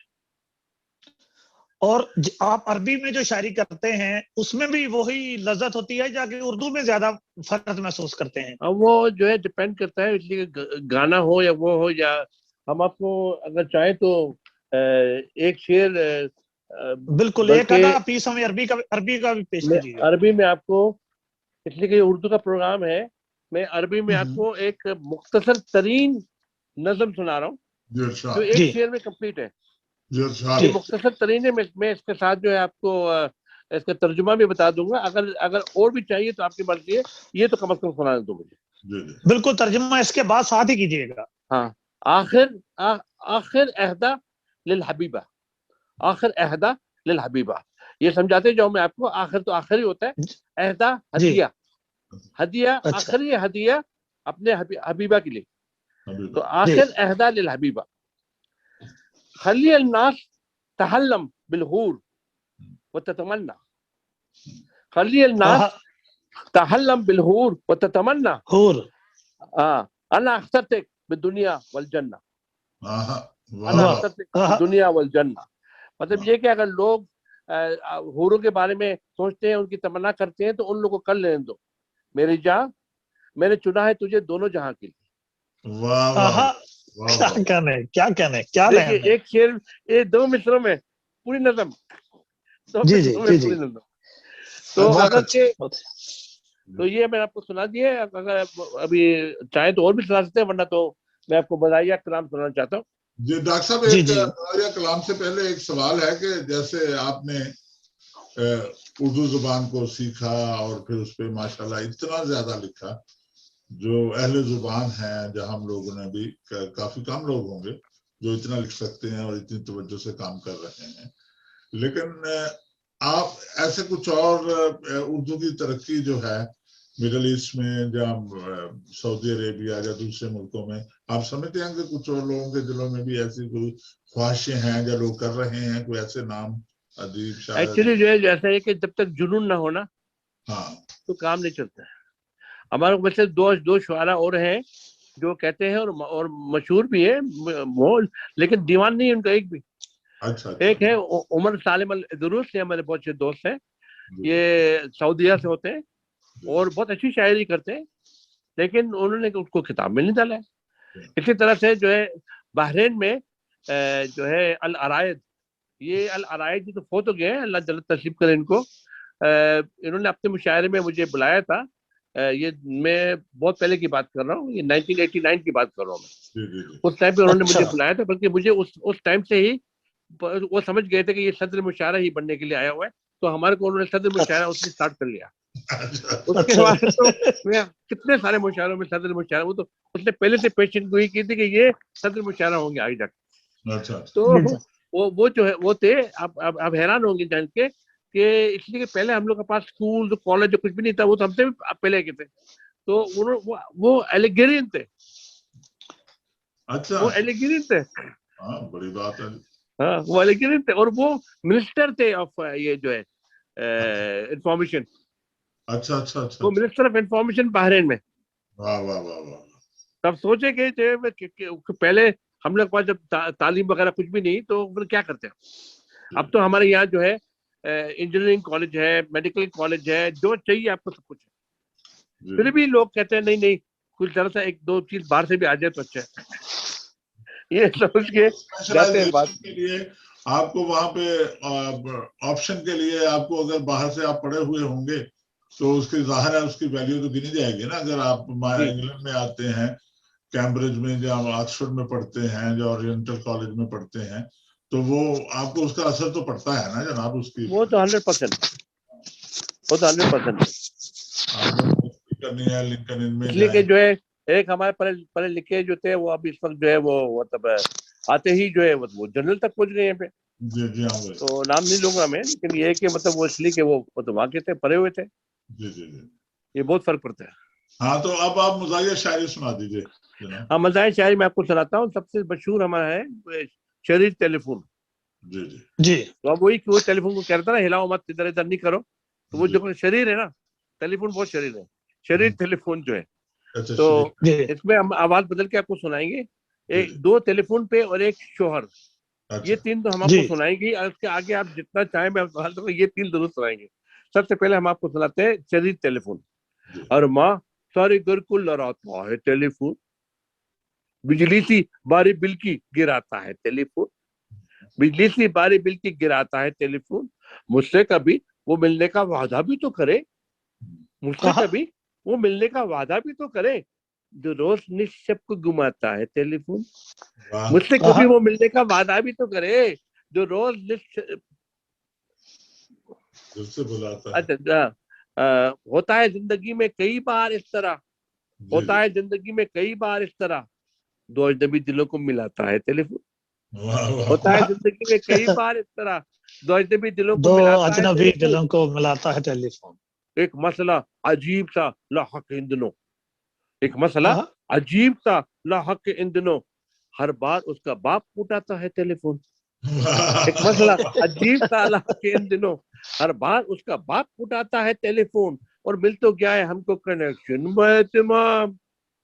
और आप अरबी में जो शायरी करते हैं उसमें भी वही लज्जत होती है, जाके उर्दू में ज्यादा फर्क महसूस करते हैं? अब वो जो है डिपेंड करता है, इसलिए गाना हो या वो हो, या हम आपको अगर चाहे तो एक शेर बिल्कुल, एक आधा पीस हमें अरबी का भी पेश कीजिए। अरबी में आपको, इसलिए कि उर्दू का प्रोग्राम है, मैं अरबी में आपको एक मुख्तसर तरीन नज़म सुना रहा हूँ जो एक शेर में कंप्लीट है। ये मुख्तसर तरीन है, मैं इसके साथ जो है आपको इसका तर्जुमा भी बता दूंगा। अगर और भी चाहिए तो आपकी मर्जी है, ये तो कम से कम सुना दो मुझे। बिल्कुल, तर्जुमा इसके बाद साथ ही कीजिएगा। हाँ, आखिर अहदा लिल हबीबा, आखिर अहदा लिल हबीबा, ये समझाते जाओ मैं आपको। आखिर तो आखिर ही होता है, अहदा हदिया, हदिया आखिरी हदिया अपने हबीबा के लिए, तो आखिर अहदा लिल हबीबा। खली अन्नास तहल्लम बिलहूर व ततमन्ना, खली अन्नास तहल्लम बिलहूर व ततमन्ना, अना अख्तरतक बिदुनिया वल जन्ना, अना अख्तरतक बिदुनिया वल जन्ना। मतलब ये कि अगर लोग हूरों के बारे में सोचते हैं, उनकी तमन्ना करते हैं, तो उन लोगों को कर लेने दो। मेरी जान, मैंने चुना है तुझे दोनों जहां के लिए। वाह, क्या कहने। देखिए एक शेर, ये 2 मिसरों में पूरी नज़म, पूरी नज़म। तो अगर के तो ये मैंने आपको सुना दिया है। अगर अभी चाहे तो और भी सुना सकते हैं, वरना तो मैं आपको बधाइया कलाम सुनाना चाहता हूँ। जी डॉक्टर साहब, एक बधाइया कलाम से पहले एक सवाल है कि जैसे आपने उर्दू जुबान को सीखा और फिर उस पर माशाल्लाह इतना ज्यादा लिखा, जो अहले जुबान हैं जहां हम लोगों ने भी काफी कम लोग होंगे जो इतना लिख सकते हैं और इतनी तवज्जो से काम कर रहे हैं। लेकिन आप ऐसे कुछ और उर्दू की तरक्की जो है मिडल ईस्ट में, जहाँ सऊदी अरेबिया या दूसरे मुल्कों में, आप समझते हैं कि कुछ और लोगों के दिलों में भी ऐसी कोई ख्वाहिशें हैं या लोग कर रहे हैं, कोई ऐसे नाम अदीब शायर? एक्चुअली जो है जैसा है कि जब तक जुनून ना होना तो काम नहीं चलता है। हमारे वैसे दो शुआरा और हैं जो कहते हैं और मशहूर भी है, लेकिन दीवान नहीं उनका एक भी। अच्छा। एक है उमर सालिम अल दुरूस, ये हमारे बहुत अच्छे दोस्त हैं, ये सऊदीया से होते हैं और बहुत अच्छी शायरी करते हैं, लेकिन उन्होंने उसको किताब में नहीं डाला है। इसी तरह से जो है बहरीन में जो है अल अरायद, ये अल अरायद जी तो फोत हो गए हैं, अल्लाह जन्नत नसीब करे इनको। इन्होंने अपने मुशायरे में मुझे बुलाया था, ये मैं बहुत पहले की बात कर रहा हूँ, ये 1989 की बात कर रहा हूँ मैं। उस टाइम पे उन्होंने मुझे बुलाया था, बल्कि मुझे उस टाइम से ही वो समझ गए थे कि ये सदर मुशायरा ही बनने के लिए आया हुआ है, तो हमारे को उन्होंने सदर मुशायरा उसने स्टार्ट कर लिया। उसके बाद तो मैं कितने सारे मुशायरों में सदर मुशायरा, वो तो उसने पहले से पेशेंट गोई की थी कि ये सदर मुशायरा होंगे आगे जाकर। तो वो जो है वो थे, आप हैरान होंगे जान के कि इसलिए पहले हम लोग के पास स्कूल कॉलेज कुछ भी नहीं था, वो तो हमसे भी पहले के थे। तो वो एलिगेरियन थे। अच्छा, वो एलिगेरियन थे। हाँ, बड़ी बात है। हाँ, वो एलिगेरियन थे और वो मिनिस्टर थे ऑफ ये जो है इंफॉर्मेशन। अच्छा। वो मिनिस्टर ऑफ इंफॉर्मेशन बहरीन में। वाह वाह वाह वाह। तब सोचे कि पहले हम लोग के पास जब तालीम वगैरह कुछ भी नहीं, तो फिर क्या करते हैं। अब तो हमारे यहाँ जो है इंजीनियरिंग कॉलेज है, मेडिकल कॉलेज है, जो चाहिए आपको सब कुछ है। फिर भी लोग कहते हैं नहीं कुछ जरा सा एक दो चीज बाहर से भी आ जाए तो अच्छा है। ये समझ के जाते हैं बात के लिए। आपको वहां पे ऑप्शन के लिए आपको अगर बाहर से आप पढ़े हुए होंगे तो उसकी जाहिर है उसकी वैल्यू तो गिनी जाएगी ना। अगर आप इंग्लैंड में आते हैं, कैम्ब्रिज में, जहाँ ऑक्सफोर्ड में पढ़ते हैं, जो ओरिएंटल कॉलेज में पढ़ते हैं, तो वो आपको उसका असर तो पड़ता है ना जनाब उसकी। वो तो 100%, वो तो 100% करनी है। लिंकन इनमें इसलिए कि जो है एक हमारे पढ़े पढ़े लिखे जो थे वो अब इस वक्त जो है वो मतलब आते ही जो है वो जनरल तक पहुंच गए यहाँ पे। जी जी हाँ भाई। तो नाम नहीं लूंगा मैं, लेकिन ये है कि मतलब वो इसलिए कि वो तो वहाँ के थे, पढ़े हुए थे। जी जी जी। ये बहुत फर्क पड़ता है। हाँ तो अब आप मज़ाहिया शायरी सुना दीजिए जनाब। हाँ, मज़ाहिर शायरी मैं आपको सुनाता हूँ। सबसे मशहूर हमारा है शरीर टेलीफोन। जी जी जी तो अब वही कि वो टेलीफोन को कहता ना हिलाओ मत, इधर इधर नहीं करो। तो वो जी। जो शरीर है ना, टेलीफोन बहुत शरीर है, शरीर टेलीफोन जो है। अच्छा तो शरीफ। जी इसमें हम आवाज बदल के आपको सुनाएंगे। जी जी। दो टेलीफोन पे और एक शोहर, अच्छा ये तीन तो हम जी आपको सुनाएंगे। और उसके आगे आप जितना चाहें मैं सवाल दूंगा, ये तीन जरूर सुनाएंगे। सबसे पहले हम आपको सुनाते हैं शरीर टेलीफोन। जी। और माँ सारे घर को लड़ाता है टेलीफोन, बिजली सी बारी बिल की गिराता है टेलीफोन, बिजली सी बारी बिल की गिराता है टेलीफोन। मुझसे कभी वो मिलने का वादा भी तो करे, मुझसे हाँ कभी वो मिलने का वादा भी तो करे, जो रोज निश्चप को घुमाता है टेलीफोन। वाह। मुझसे कभी वो मिलने का वादा भी तो करे, जो रोज दिल से बुलाता है। अच्छा, होता है जिंदगी में कई बार इस तरह, जी होता जी। है जिंदगी में कई बार इस तरह, दो अजनबी दिलों को मिलाता है टेलीफोन। वाह वाह होता है हाँ जिंदगी में कई बार इस तरह, दो अजनबी दिलों को दो मिलाता है अजनबी टेलीफोन। दिलों को मिलाता है टेलीफोन। एक मसला अजीब सा लाहक इन दिनों, एक मसला हाँ अजीब सा लाहक इन दिनों, हर बार उसका बाप उठाता है टेलीफोन। एक मसला अजीब सा लाहक इन दिनों, हर बार उसका बाप उठाता है टेलीफोन। और मिल तो गया है हमको कनेक्शन बहतमाम,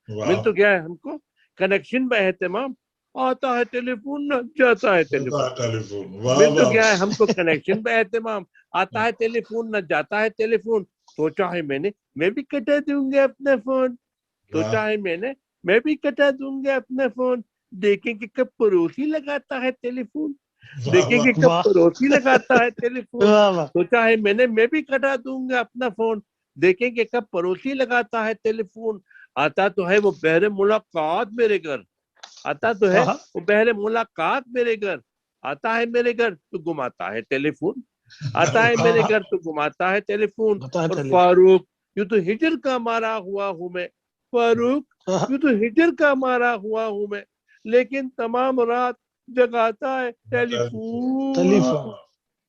मिल वाह। तो गया है हमको कनेक्शन बहतमाम, आता है टेलीफोन न जाता है टेलीफोन। टेलीफोन। वाह मिल तो वाह। गया है हमको कनेक्शन बहतमाम, आता है टेलीफोन न जाता है टेलीफोन। सोचा है मैंने मैं भी कटा दूंगा अपना फोन, वाह सोचा है मैंने मैं भी कटा दूंगा अपना फोन। देखेंगे कब पड़ोसी लगाता है टेलीफोन, वाह देखेंगे वाह। कब वाह पड़ोसी लगाता है टेलीफोन। वाह वाह सोचा है मैंने मैं भी कटा दूंगा अपना फोन, देखेंगे कब पड़ोसी लगाता है टेलीफोन। आता तो है वो बहरे मुलाकात मेरे घर, आता तो है हाँ वो बहरे मुलाकात मेरे घर, आता है मेरे घर तो घुमाता है टेलीफोन, आता है मेरे हाँ घर तो घुमाता है टेलीफोन। बता है और टेलीफोन। फारूक यूं तो हिजर का मारा हुआ हूं मैं, फारूक हाँ, यूं तो हिजर का मारा हुआ हूं मैं, लेकिन तमाम रात जगाता है टेलीफोन। टेलीफोन।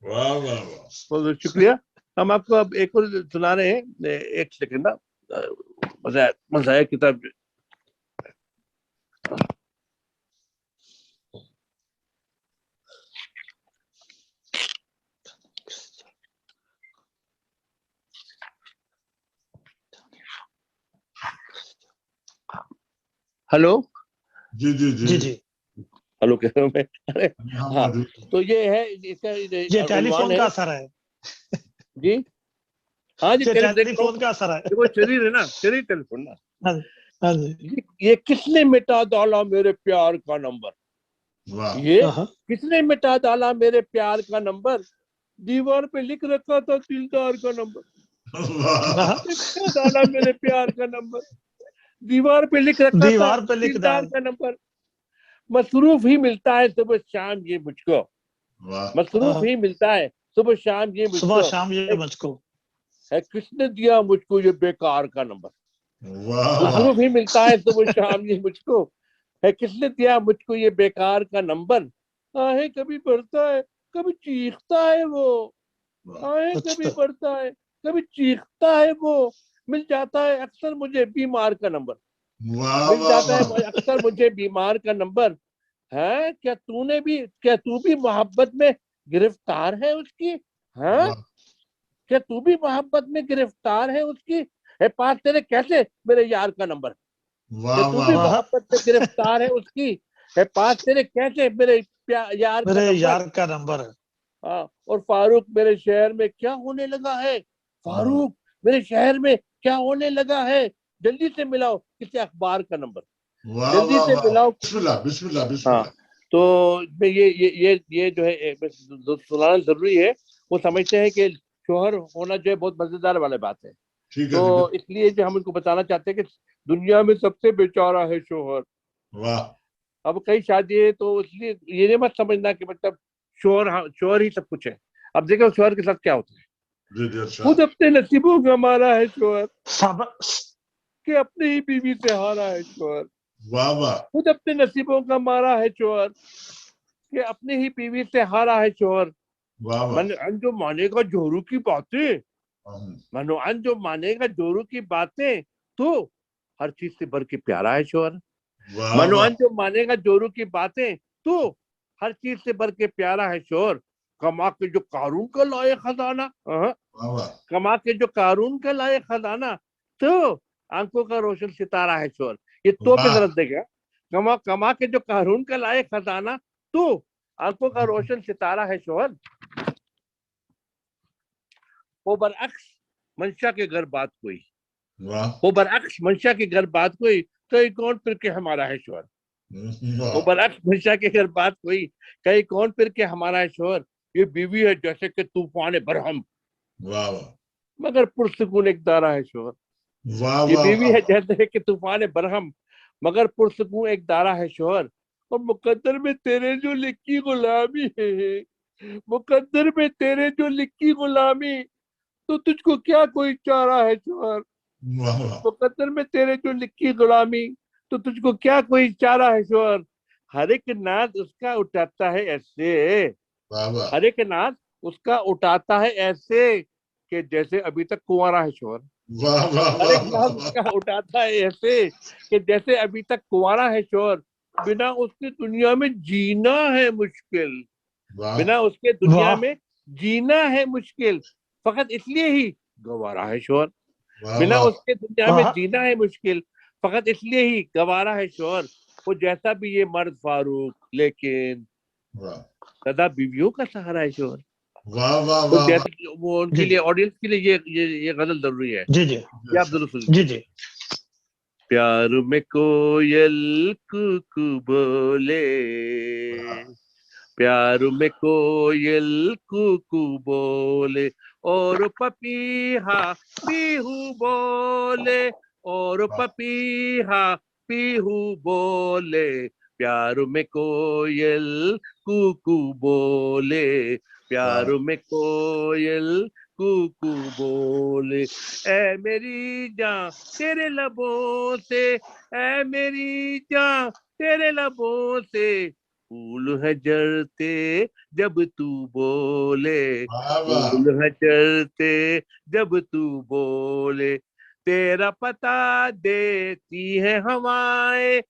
वाह वाह वाह। बहुत बहुत शुक्रिया। हम आपको अब एक और सुना रहे हैं, एक सेकंड ना, मज़ा किताब। हेलो, जी जी जी। जी जी हेलो कह रहा हूं मैं, अरे हाँ हाँ। मौजूद। तो ये है, ये इसका उन्वान टेलीफोन है का असर है। जी। हाँ जी, ये देख रहा टेलीफोन हूँ, का असर है। देखो शरीर है ना, शरीर टेलीफोन ना। हाँ जी हाँ जी ये किसने मिटा डाला मेरे प्यार का नंबर, वाह ये हाँ किसने मिटा डाला मेरे प्यार का नंबर, दीवार पे लिख रखा था दिलदार का नंबर, वाह। हाँ किसने मिटा डाला मेरे प्यार का नंबर, दीवार पे लिख रखा था दीवार पे लिख दिलदार डाल। का नंबर। मसरूफ ही मिलता है सुबह शाम ये मुझको, वाह मसरूफ हाँ, ही मिलता है सुबह शाम ये सुबह मुझको, शाम ये है, मुझको। है किसने दिया मुझको ये बेकार का नंबर। वाह वाह। मसरूफ ही मिलता है सुबह शाम ये मुझको, है किसने दिया मुझको ये बेकार का नंबर। आहे कभी बढ़ता है कभी चीखता है वो, आहे कभी अच्छा बढ़ता है कभी चीखता है वो, मिल जाता है अक्सर मुझे बीमार का नंबर, वाह मिल वाह जाता वाह। है अक्सर मुझे बीमार का नंबर। है क्या तू भी मोहब्बत में गिरफ्तार है उसकी, हाँ वाह क्या तू भी मोहब्बत में गिरफ्तार है उसकी, है पास तेरे कैसे मेरे यार का नंबर, क्या वाह तू वाह भी वाह। हाँ मोहब्बत में गिरफ्तार है उसकी, है पास तेरे कैसे मेरे यार का मेरे नंबर। यार का नंबर है। हाँ, और फारूक मेरे शहर में क्या होने लगा है, फारूक मेरे शहर में क्या होने लगा है, जल्दी से मिलाओ किसी अखबार का नंबर, वाह जल्दी वाह से वाह। मिलाओ। बिस्मिल्लाह बिस्मिल्लाह हाँ, बिस्मिल्लाह। तो ये जो है सुनाना जरूरी है। वो समझते हैं कि शोहर होना जो है बहुत मजेदार वाली बात है, ठीक है तो जी। इसलिए जो हम उनको बताना चाहते हैं कि दुनिया में सबसे बेचारा है शोहर। वाह। अब कई शादी है तो इसलिए ये नहीं मत समझना कि मतलब शोहर, हाँ शोहर ही सब कुछ है। अब देखो शोहर के साथ क्या होता है, जी जी अच्छा। खुद अपने नसीबों का मारा है शोहर, सब कि अपनी ही बीवी से हारा है शोहर, वाह वाह, खुद अपने नसीबों का मारा है शोहर, कि अपनी ही बीवी से हारा है शोहर। वाह वाह, मन जो मानेगा जोरू की बातें, हम्म, मनोअन जो मानेगा जोरू की बातें, तो हर चीज से बढ़ के प्यारा है शोहर। वाह वाह, मनोअन जो मानेगा जोरू की बातें, तो हर चीज से बढ़ के प्यारा है शोहर। कमा के जो कारून का लाए खजाना, वाह वाह, कमा के जो कारून का लाए खजाना, तो आंखों का रोशन सितारा है शोहर। ये तो पे वाह, जरा देगा, कमा कमा के जो कारून का लाए खजाना, तो आंखों का रोशन सितारा है शोहर। वो बरअक्स मंशा के घर बात कोई, वाह, वो बरअक्स मंशा के घर बात कोई, कई कौन फिर के हमारा है शोहर। वो वाह, बरअक्स मंशा के घर बात कोई, कई कौन फिर के हमारा है शोहर। ये बीवी है जैसे कि तूफान बरहम, वाह वाह, मगर पुरसकून एक दारा है शोहर। वाह ये वाह, बीवी वाह, है जैसे कि तूफान बरहम, मगर पुरसकून एक दारा है शोहर। और मुकद्दर में तेरे जो लिखी गुलामी है, मुकद्दर में तेरे जो लिखी गुलामी, तो तुझको क्या कोई चारा है शोहर। वाह वाह, मुकद्दर में तेरे जो लिखी गुलामी, तो तुझको क्या कोई चारा है शोहर। हर एक नाज उसका उठाता है ऐसे, वाह वाह, हर एक नाज उसका उठाता है ऐसे, कि जैसे अभी तक कुंवारा है शोहर। वाह वाह, हर एक वाह नाज उसका उठाता है ऐसे, कि जैसे अभी तक कुंवारा है शोहर। बिना उसके दुनिया में जीना है मुश्किल, वाह, बिना उसके दुनिया वाह में जीना है मुश्किल, फकत इसलिए ही गवारा है शोहर। वाह बिना वाह, उसके दुनिया में वाह जीना है मुश्किल, फकत इसलिए ही गवारा है शोहर। वो जैसा भी ये मर्द फारूक, लेकिन वाह सदा बीवियों का सहारा है शोहर। वाह, वाह वो वाह, जैसे वो उनके जी लिए, जी ऑडियंस के लिए ये गजल जरूरी है। जी जी ये आप जरूर सुनिए। जी जी प्यार में कोयल कुकू बोले, प्यार में कोयल कुकू बोले, और पपीहा पीहू बोले, और पपीहा पीहू बोले। प्यार में कोयल कुकू बोले, प्यार में कोयल कुकू बोले। ऐ मेरी जान तेरे लबों से, ऐ मेरी जान तेरे लबों से, फूल है जरते जब तू बोले, वाह, फूल है जरते जब तू बोले। तेरा पता देती है हवाएं,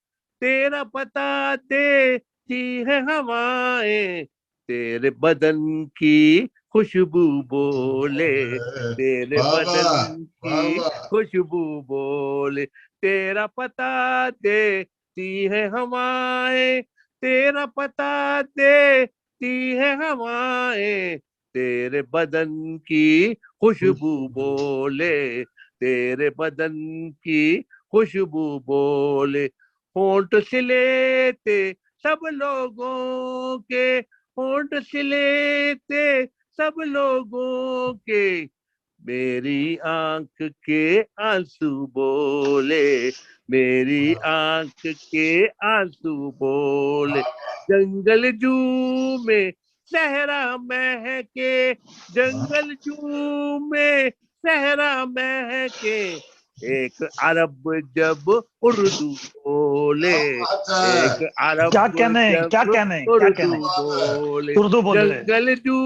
तेरा पता देती है हवाएं, तेरे बदन की खुशबू बोले, तेरे वाह बदन वाह, की वाह, खुशबू बोले। तेरा पता देती है हवाएं, तेरा पता देती है हवाएं, तेरे बदन की खुशबू बोले, तेरे बदन की खुशबू बोले। होंठ से लेते सब लोगों के, होंठ से लेते सब लोगों के, मेरी आंख के आंसू बोले, मेरी आंख के आंसू बोले। जंगल जू में सहरा महके, जंगल जू में सहरा महके, एक अरब जब उर्दू बोले, बात है, एक अरब क्या कहने क्या जब कहने क्या उर्दू कहने बात है, बोले। उर्दू बोल रहे जंगल जू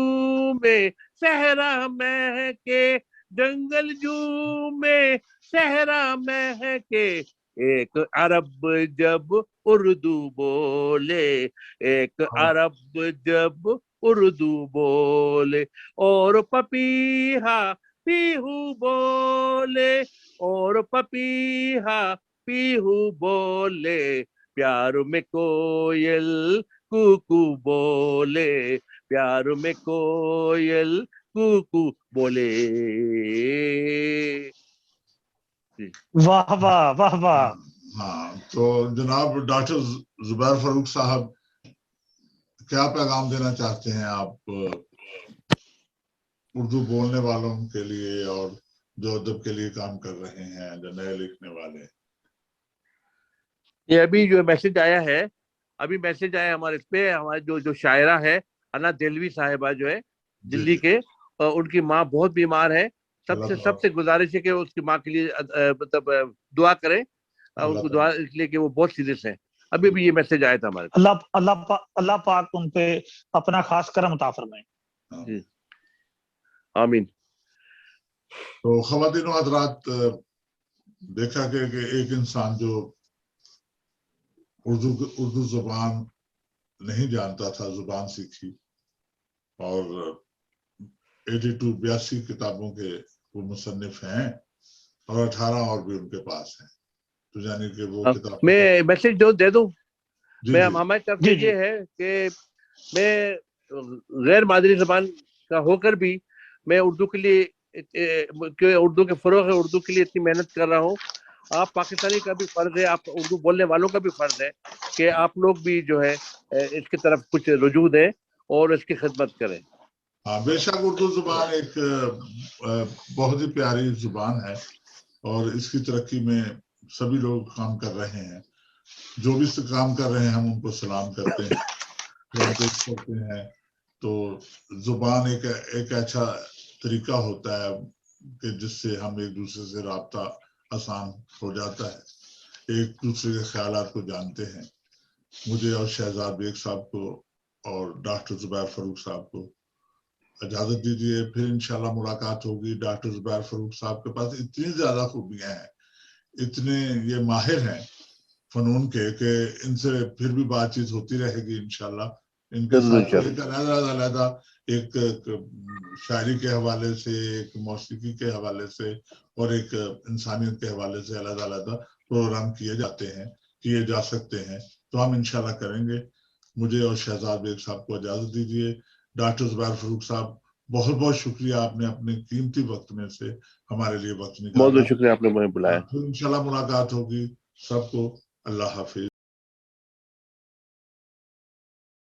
में सहरा महके, जंगल जू में सहरा महके, एक अरब जब उर्दू बोले, एक अरब जब उर्दू बोले। और पपीहा पीहू बोले, और पपीहा पीहू बोले। प्यार में कोयल कुकू बोले, प्यार में कोयल कुकू बोले। वाह वाह वाह वाह। हाँ, तो जनाब डॉक्टर जुबैर फारूक साहब, क्या पैगाम देना चाहते हैं आप उर्दू बोलने वालों के लिए और जो अदब के लिए काम कर रहे हैं, जो नए लिखने वाले? ये अभी जो मैसेज आया है, अभी मैसेज आया हमारे इस पे, हमारे जो जो शायरा है अना दिलवी साहिबा जो है जी दिल्ली जी, के, उनकी माँ बहुत बीमार है, सबसे गुजारिश है कि उसकी माँ के लिए मतलब दुआ करें, उनको दुआ इसलिए कि वो बहुत सीरियस हैं। अभी भी ये मैसेज आया था हमारे। अल्लाह पाक उन पे अपना खास करम अता फरमाए। आमीन। तो ख़वातीन व हज़रात, देखा कि एक इंसान जो उर्दू जुबान नहीं जानता था, जुबान सीखी और 82 किताबों के वो मुसन्निफ हैं और 18 और भी उनके पास हैं। तो यानी कि वो किताब मैं मैसेज दे दूं। मैं हमारी तरफ से ये है कि मैं गैर मादरी जबान का होकर भी मैं उर्दू के लिए उर्दू के फरोग है, उर्दू के लिए इतनी मेहनत कर रहा हूँ। आप पाकिस्तानी का भी फर्ज है, आप उर्दू बोलने वालों का भी फर्ज है कि आप लोग भी जो है इसकी तरफ कुछ रुजू दें और इसकी खिदमत करें। हाँ, बेशक उर्दू जुबान एक बहुत ही प्यारी जुबान है और इसकी तरक्की में सभी लोग काम कर रहे हैं। जो भी काम कर रहे हैं हम उनको सलाम करते हैं, करते हैं। तो जुबान एक अच्छा तरीका होता है कि जिससे हम एक दूसरे से राब्ता आसान हो जाता है, एक दूसरे के ख्यालात को जानते हैं। मुझे और शहजाद बेग साहब को और डॉक्टर जुबैर फरूक साहब को इजाजत दीजिए, फिर इंशाल्लाह मुलाकात होगी। डॉक्टर जुबैर फरूक साहब के पास इतनी ज्यादा खूबियां हैं, इतने ये माहिर हैं फनून के कि इनसे फिर भी बातचीत होती रहेगी इंशाल्लाह। इनके साथ एक अलग एक शायरी के हवाले से, एक मौसीकी के हवाले से और एक इंसानियत के हवाले से अलग अलग प्रोग्राम किए जाते हैं, किए जा सकते हैं। तो हम इंशाल्लाह करेंगे। मुझे और शहजाद बेग साहब को इजाजत दीजिए। डॉक्टर जुबैर फरूक साहब, बहुत बहुत शुक्रिया, आपने अपने कीमती वक्त में से हमारे लिए वक्त निकाला। बहुत शुक्रिया, आपने मुझे बुलाया। फिर इंशाल्लाह मुलाकात होगी। सबको अल्लाह हाफिज।